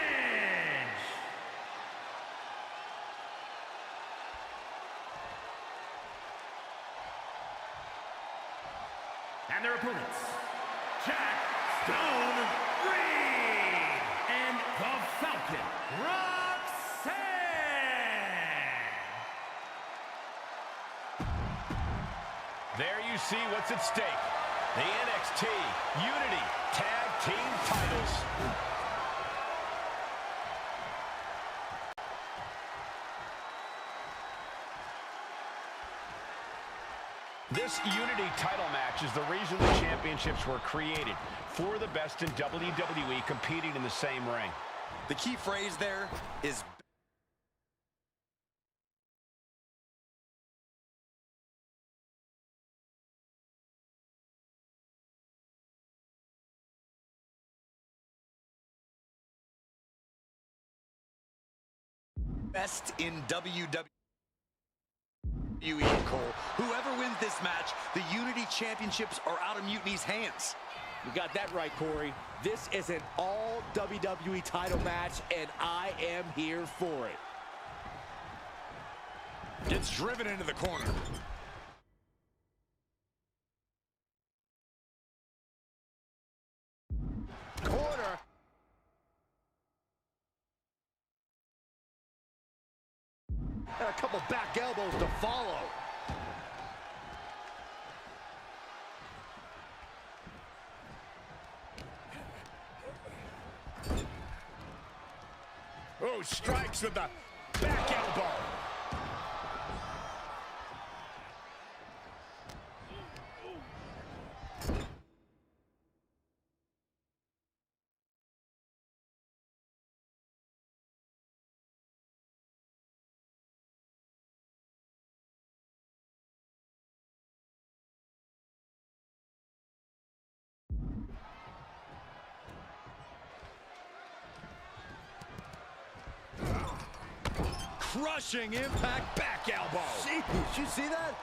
G: And their opponents, Jaxon Reid and the Falcon, Roxanne.
D: There you see what's at stake. The NXT Unity Tag Team titles. This Unity title match is the reason the championships were created, for the best in WWE competing in the same ring.
E: The key phrase there is best in WWE. Cole. Whoever wins this match, the Unity Championships are out of Mutiny's hands.
F: You got that right, Corey. This is an all WWE title match, and I am here for it.
E: Gets driven into the corner.
F: Corner. And a couple back elbows to follow.
D: Oh, strikes with the back elbow.
F: Crushing impact back elbow. Jeez, you see that?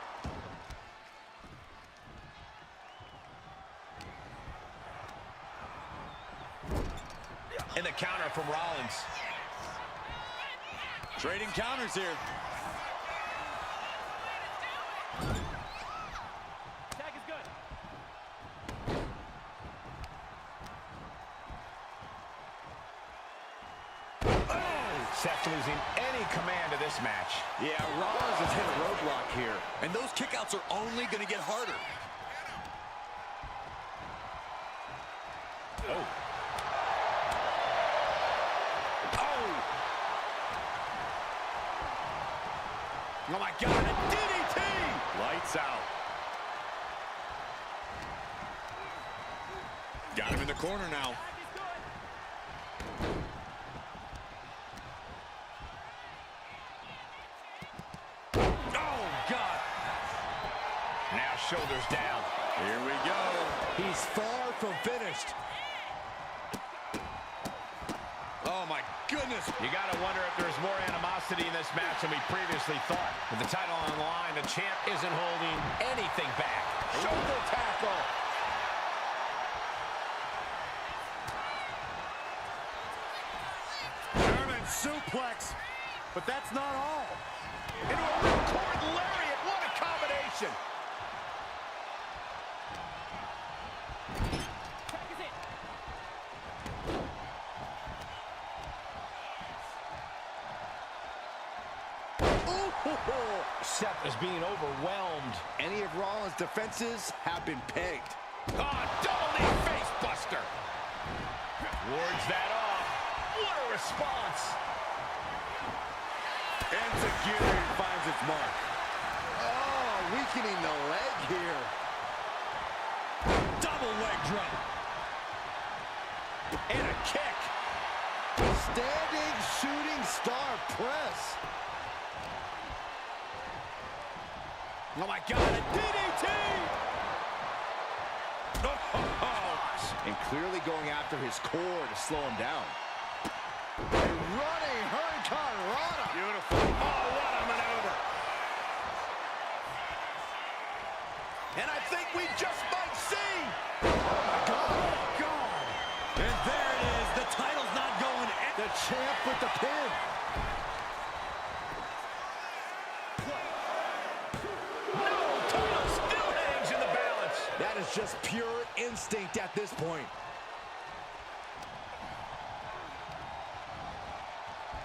D: And the counter from Rollins.
E: Trading counters here.
F: Tag is good.
D: Seth losing any command of this match.
F: Yeah, Rollins has hit a roadblock here.
E: And those kickouts are only going to get harder.
D: Oh.
F: Oh my God, a DDT!
E: Lights out. Got him in the corner now.
D: Shoulders down.
E: Here we go.
F: He's far from finished.
E: Oh, my goodness.
D: You got to wonder if there's more animosity in this match than we previously thought. With the title on the line, the champ isn't holding anything back.
F: Shoulder tackle.
E: German suplex. But that's not all.
D: Into a ripcord lariat. What a combination. Seth is being overwhelmed.
F: Any of Rollins' defenses have been pegged.
D: Oh, double knee face buster. Wards that off. What a response.
F: Insecurity finds its mark. Oh, weakening the leg here.
E: Double leg drop.
F: And a kick. Standing shooting star press.
D: Oh my God, a DDT!
F: And clearly going after his core to slow him down. A running Hurricane Rana.
D: Beautiful. Oh, what a maneuver. And I think we just might see.
F: Oh, God.
E: And there it is. The title's not going.
F: The champ with the pin.
D: No, title still hangs in the balance.
F: That is is just pure instinct at this point.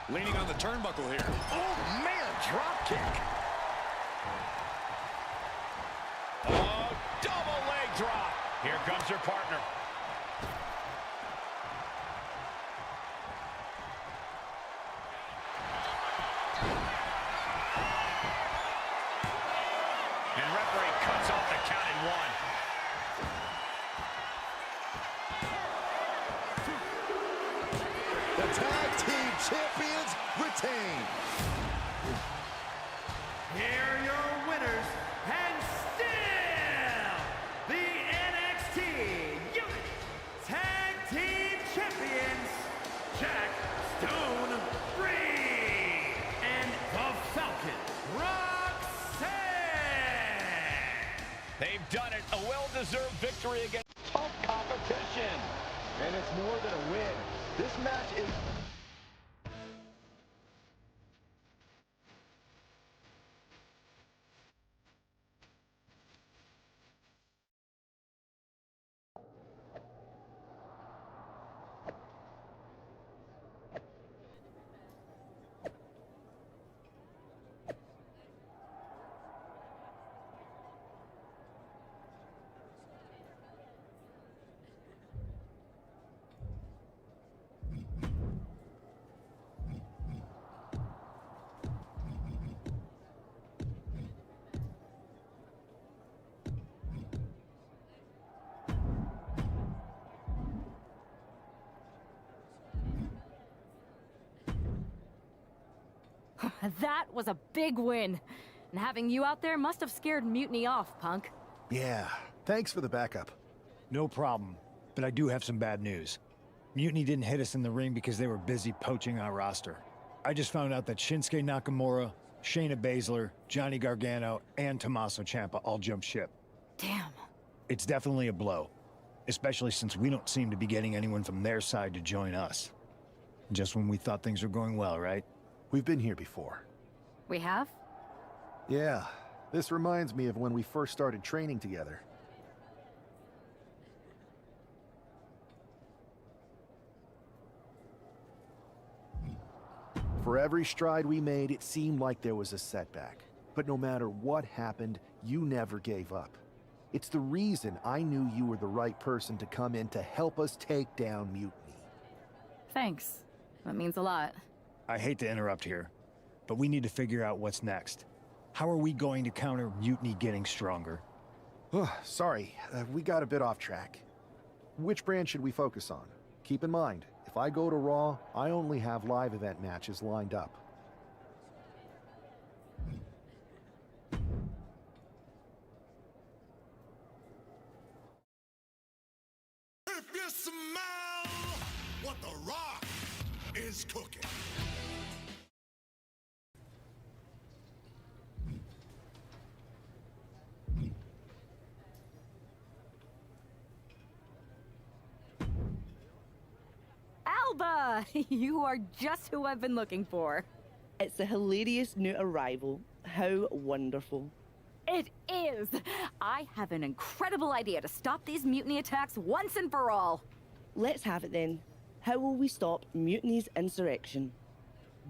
E: Leaning on the turnbuckle here.
D: Oh, man, drop kick. Oh, double leg drop. Here comes your partner. And referee cuts off the count in one.
F: The tag team champions retain.
G: Here are your winners, and still the NXT Unit Tag Team Champions, Jaxon Reid and the Falcon, Roxanne.
D: They've done it. A well-deserved victory against tough competition.
F: And it's more than a win. This match is...
B: That was a big win. And having you out there must have scared Mutiny off, Punk.
J: Yeah, thanks for the backup.
A: No problem, but I do have some bad news. Mutiny didn't hit us in the ring because they were busy poaching our roster. I just found out that Shinsuke Nakamura, Shayna Baszler, Johnny Gargano, and Tommaso Ciampa all jumped ship.
B: Damn.
A: It's definitely a blow, especially since we don't seem to be getting anyone from their side to join us. Just when we thought things were going well, right?
J: We've been here before.
B: We have?
J: Yeah, this reminds me of when we first started training together. For every stride we made, it seemed like there was a setback. But no matter what happened, you never gave up. It's the reason I knew you were the right person to come in to help us take down Mutiny.
B: Thanks. That means a lot.
A: I hate to interrupt here, but we need to figure out what's next. How are we going to counter Mutiny getting stronger?
J: Sorry, we got a bit off track. Which brand should we focus on? Keep in mind, if I go to Raw, I only have live event matches lined up.
H: If you smell what The Rock is cooking.
B: Alba! You are just who I've been looking for.
O: It's a hilarious new arrival. How wonderful.
B: It is! I have an incredible idea to stop these mutiny attacks once and for all.
O: Let's have it then. How will we stop Mutiny's insurrection?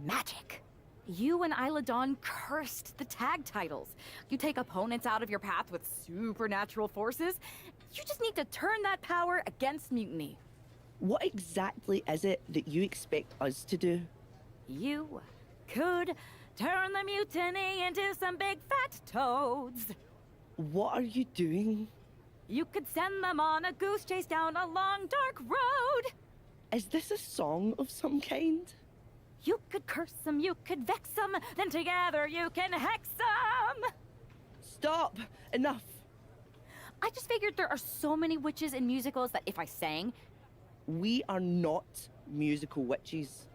B: Magic. You and Isla Dawn cursed the tag titles. You take opponents out of your path with supernatural forces. You just need to turn that power against Mutiny.
O: What exactly is it that you expect us to do?
B: You could turn the Mutiny into some big fat toads.
O: What are you doing?
B: You could send them on a goose chase down a long, dark road.
O: Is this a song of some kind?
B: You could curse them, you could vex them, then together you can hex them!
O: Stop! Enough!
B: I just figured there are so many witches in musicals that if I sang...
O: We are not musical witches.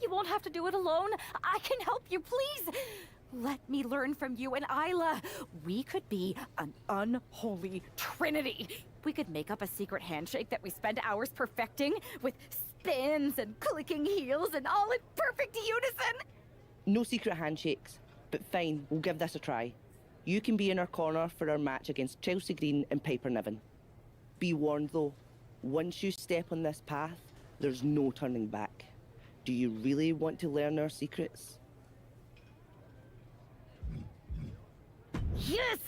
B: You won't have to do it alone. I can help you, please! Let me learn from you and Isla. We could be an unholy trinity. We could make up a secret handshake that we spend hours perfecting with spins and clicking heels and all in perfect unison.
O: No secret handshakes, but fine, we'll give this a try. You can be in our corner for our match against Chelsea Green and Piper Niven. Be warned though, once you step on this path, there's no turning back. Do you really want to learn our secrets?
B: Yes!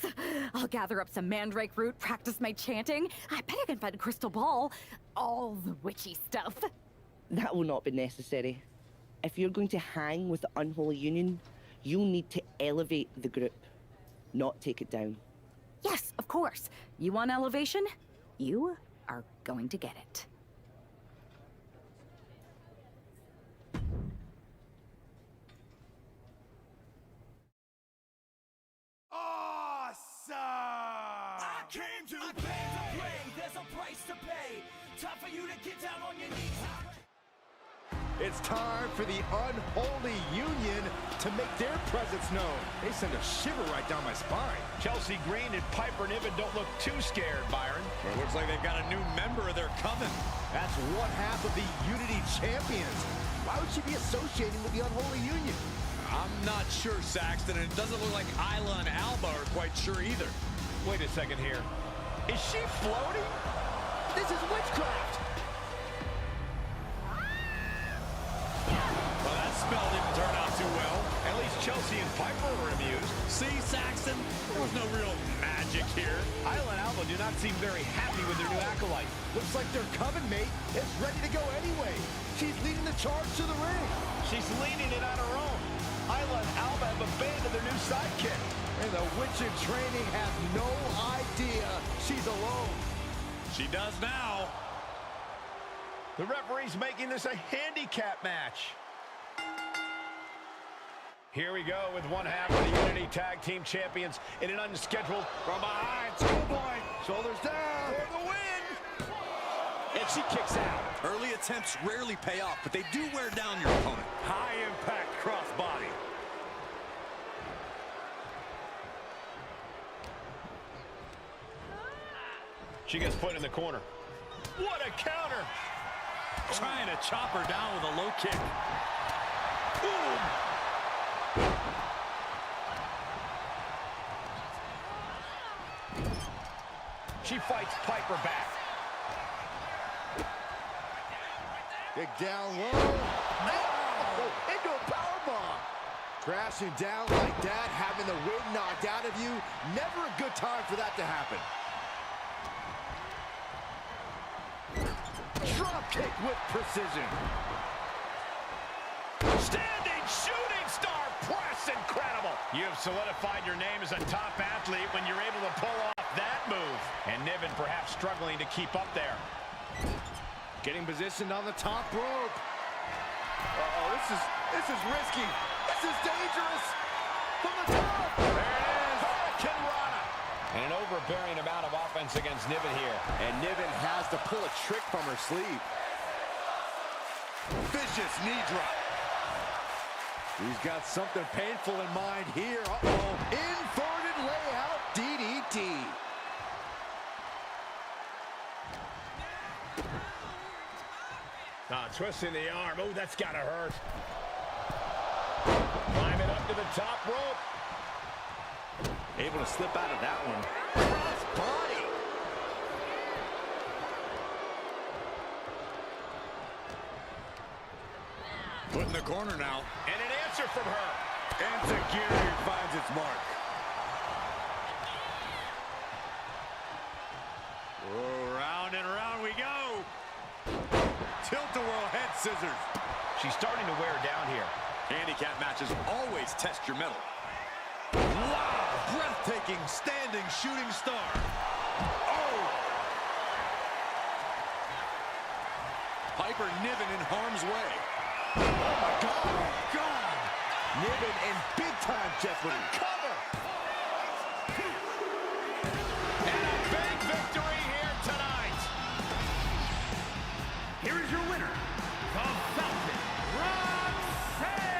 B: I'll gather up some mandrake root, practice my chanting. I bet I can find a crystal ball. All the witchy stuff.
O: That will not be necessary. If you're going to hang with the Unholy Union, you'll need to elevate the group, not take it down.
B: Yes, of course. You want elevation? You are going to get it.
H: Awesome! I came to play. There's a price to pay. Time for you to get down on your knees.
F: It's time for the Unholy Union to make their presence known. They send a shiver right down my spine.
D: Chelsea Green and Piper Niven don't look too scared, Byron.
E: Well, it looks like they've got a new member of their coven.
F: That's one half of the Unity Champions. Why would she be associating with the Unholy Union?
E: I'm not sure, Saxton, and it doesn't look like Isla and Alba are quite sure either.
D: Wait a second here. Is she floating?
F: This is witchcraft.
E: Well, that spell didn't turn out too well.
D: At least Chelsea and Piper were amused.
E: See, Saxton, there was no real magic here.
D: Isla and Alba do not seem very happy with their new acolyte.
F: Looks like their coven mate is ready to go anyway. She's leading the charge to the ring.
D: She's leading it on her own. Isla and Alba have abandoned their new sidekick.
F: And the witch in training has no idea she's alone.
E: She does now.
D: The referee's making this a handicap match. Here we go with one half of the Unity Tag Team Champions in an unscheduled from behind. Schoolboy, shoulders down for the win. And she kicks out.
E: Early attempts rarely pay off, but they do wear down your opponent.
D: High impact crossbody. She gets put in the corner. What a counter!
E: Trying to chop her down with a low kick.
D: Boom! She fights Piper back.
F: Kick down low. No! Into a powerbomb. Crashing down like that, having the wind knocked out of you. Never a good time for that to happen. Drop kick with precision.
D: Standing shooting star press, incredible. You have solidified your name as a top athlete when you're able to pull off that move. And Niven perhaps struggling to keep up there.
F: Getting positioned on the top rope. Uh-oh, this is risky. This is dangerous. From the top.
D: There it is. Hurricane Rana. And an overbearing amount of offense against Niven here.
F: And Niven has to pull a trick from her sleeve.
E: Vicious knee drop.
F: He's got something painful in mind here. Uh-oh. Inverted layout DDT.
D: Twisting the arm. Oh, that's gotta hurt. Climbing up to the top rope.
E: Able to slip out of that one.
F: Cross body.
E: Put in the corner now.
D: And an answer from her.
E: And Zagiri finds its mark. Oh, round and round we go. Tilt-a-whirl head scissors.
D: She's starting to wear down here.
E: Handicap matches always test your mettle. Wow! Breathtaking standing shooting star. Oh! Piper Niven in harm's way.
F: Oh, my God. Oh, God. Niven in big-time jeopardy.
D: Cover. And a big victory here tonight.
G: Here is your winner, the Falcon, Roxanne!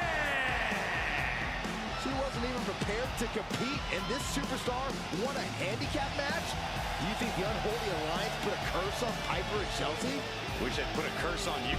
F: She wasn't even prepared to compete, and this superstar won a handicap match? Do you think the Unholy Alliance put a curse on Piper and Chelsea?
D: Wish I'd put a curse on you.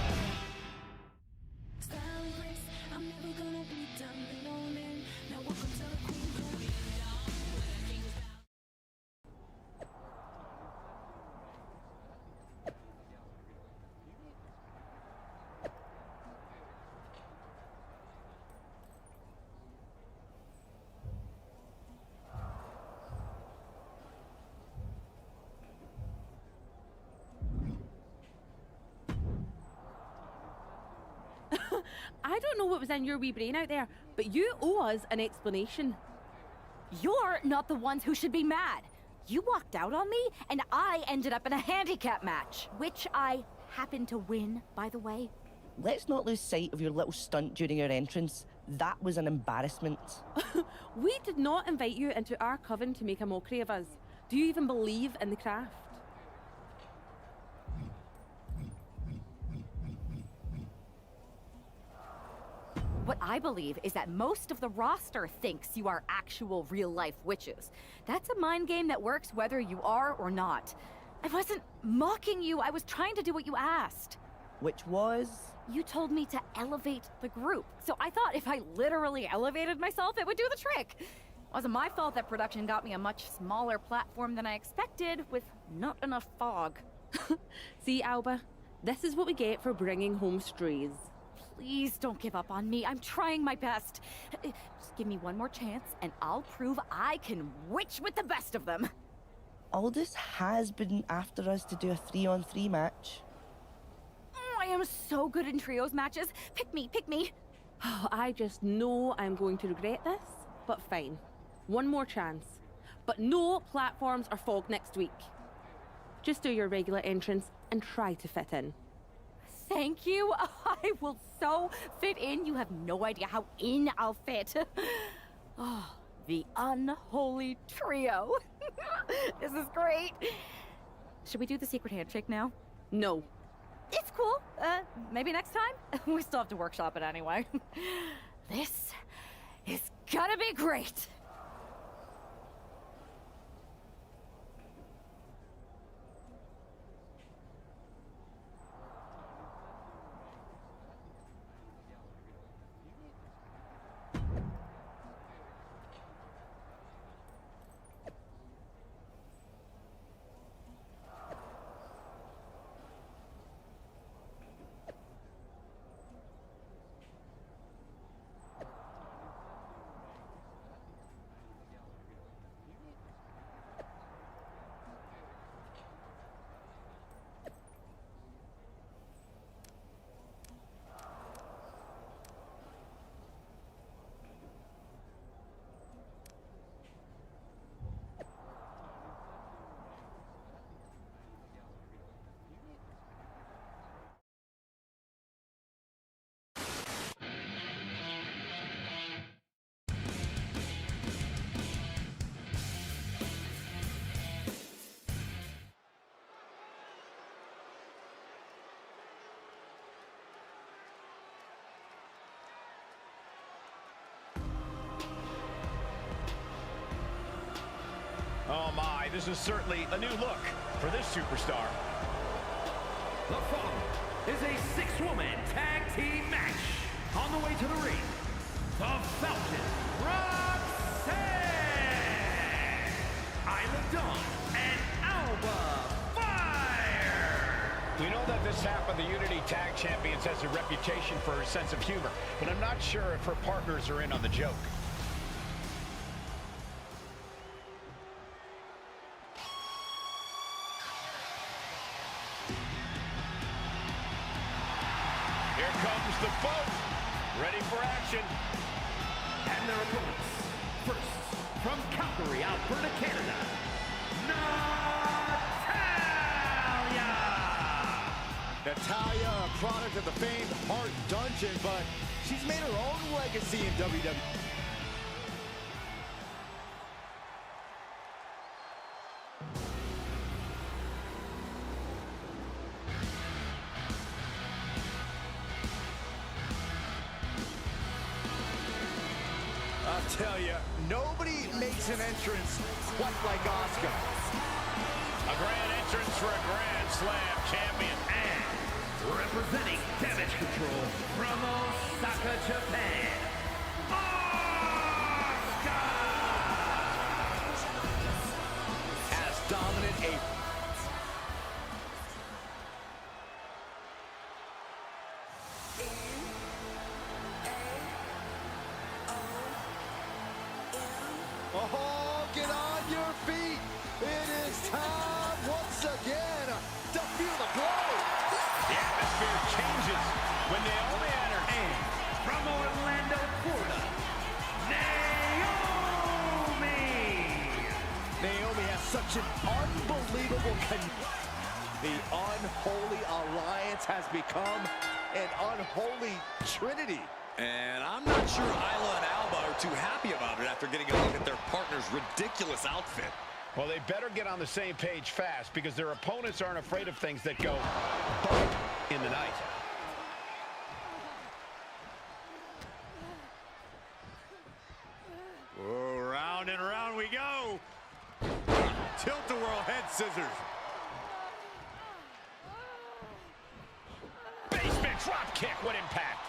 P: I don't know what was in your wee brain out there, but you owe us an explanation.
B: You're not the ones who should be mad. You walked out on me, and I ended up in a handicap match, which I happened to win, by the way.
O: Let's not lose sight of your little stunt during your entrance. That was an embarrassment.
P: We did not invite you into our coven to make a mockery of us. Do you even believe in the craft?
B: What I believe is that most of the roster thinks you are actual real-life witches. That's a mind game that works whether you are or not. I wasn't mocking you, I was trying to do what you asked.
O: Which was?
B: You told me to elevate the group, so I thought if I literally elevated myself, it would do the trick. It wasn't my fault that production got me a much smaller platform than I expected, with not enough fog.
P: See, Alba, this is what we get for bringing home strays.
B: Please don't give up on me. I'm trying my best. Just give me one more chance, and I'll prove I can witch with the best of them.
O: Aldous has been after us to do a 3-on-3 match.
B: I am so good in trios matches. Pick me, pick me.
P: Oh, I just know I'm going to regret this, but fine. One more chance. But no platforms or fog next week. Just do your regular entrance and try to fit in.
B: Thank you. I will so fit in. You have no idea how in I'll fit. Oh, the unholy trio. This is great. Should we do the secret handshake now?
P: No.
B: It's cool. Maybe next time? We still have to workshop it anyway. This is gonna be great.
D: Oh my, this is certainly a new look for this superstar.
G: The following is a 6-woman tag team match. On the way to the ring, the Falcon, Roxanne, Isla Dawn, and Alba Fire.
D: We know that this half of the Unity Tag Champions has a reputation for her sense of humor, but I'm not sure if her partners are in on the joke. Here comes the boat, ready for action.
G: And their opponents, first, from Calgary, Alberta, Canada,
F: Natalya, a product of the famed Heart Dungeon, but she's made her own legacy in WWE. I'll tell you, nobody makes an entrance quite like Asuka.
D: A grand entrance for a Grand Slam champion.
G: And representing Damage Control from Osaka, Japan, Asuka!
F: As dominant a... Oh, get on your feet. It is time once again to feel the blow.
D: The atmosphere changes when Naomi enters.
G: And
F: such an unbelievable The unholy alliance has become an unholy trinity.
E: And I'm not sure Isla and Alba are too happy about it after getting a look at their partner's ridiculous outfit.
D: Well, they better get on the same page fast because their opponents aren't afraid of things that go bump in the night.
E: Oh, round and round we go. Tilt-a-whirl head scissors.
D: Basement drop kick, what impact.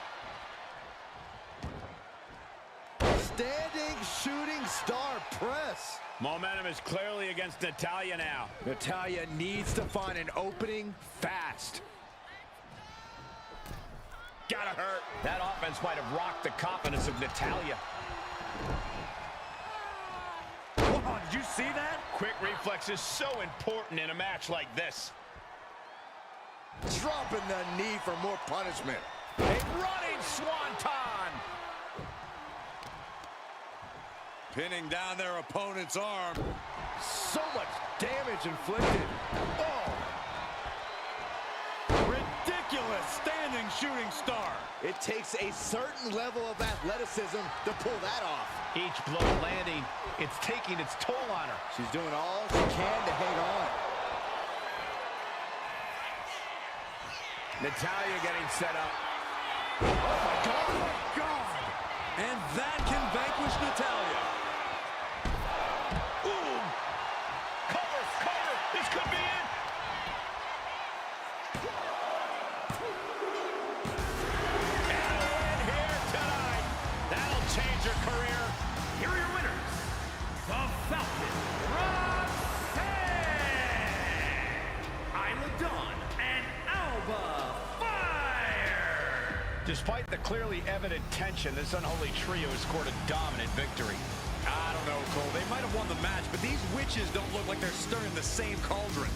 F: Standing shooting star press.
D: Momentum is clearly against Natalya now.
F: Natalya needs to find an opening fast.
D: Gotta hurt. That offense might have rocked the confidence of Natalya.
F: Wow, did you see that?
D: Quick reflex is so important in a match like this.
F: Dropping the knee for more punishment.
D: A running swanton.
E: Pinning down their opponent's arm.
F: So much damage inflicted. Oh!
E: Ridiculous standing shooting star.
F: It takes a certain level of athleticism to pull that off.
D: Each blow landing, it's taking its toll on her.
F: She's doing all she can to hang on.
D: Natalya getting set up.
F: Oh my God! Oh my God!
E: And that can vanquish Natalya.
D: Ooh! Cover! Cover! This could be it! And a win here tonight. That'll change her career.
G: Here are your winners, the Falcon, Roxanne, Isla Dawn, and Alba Fire.
D: Despite the clearly evident tension, this unholy trio has scored a dominant victory.
E: I don't know, Cole. They might have won the match, but these witches don't look like they're stirring the same cauldron.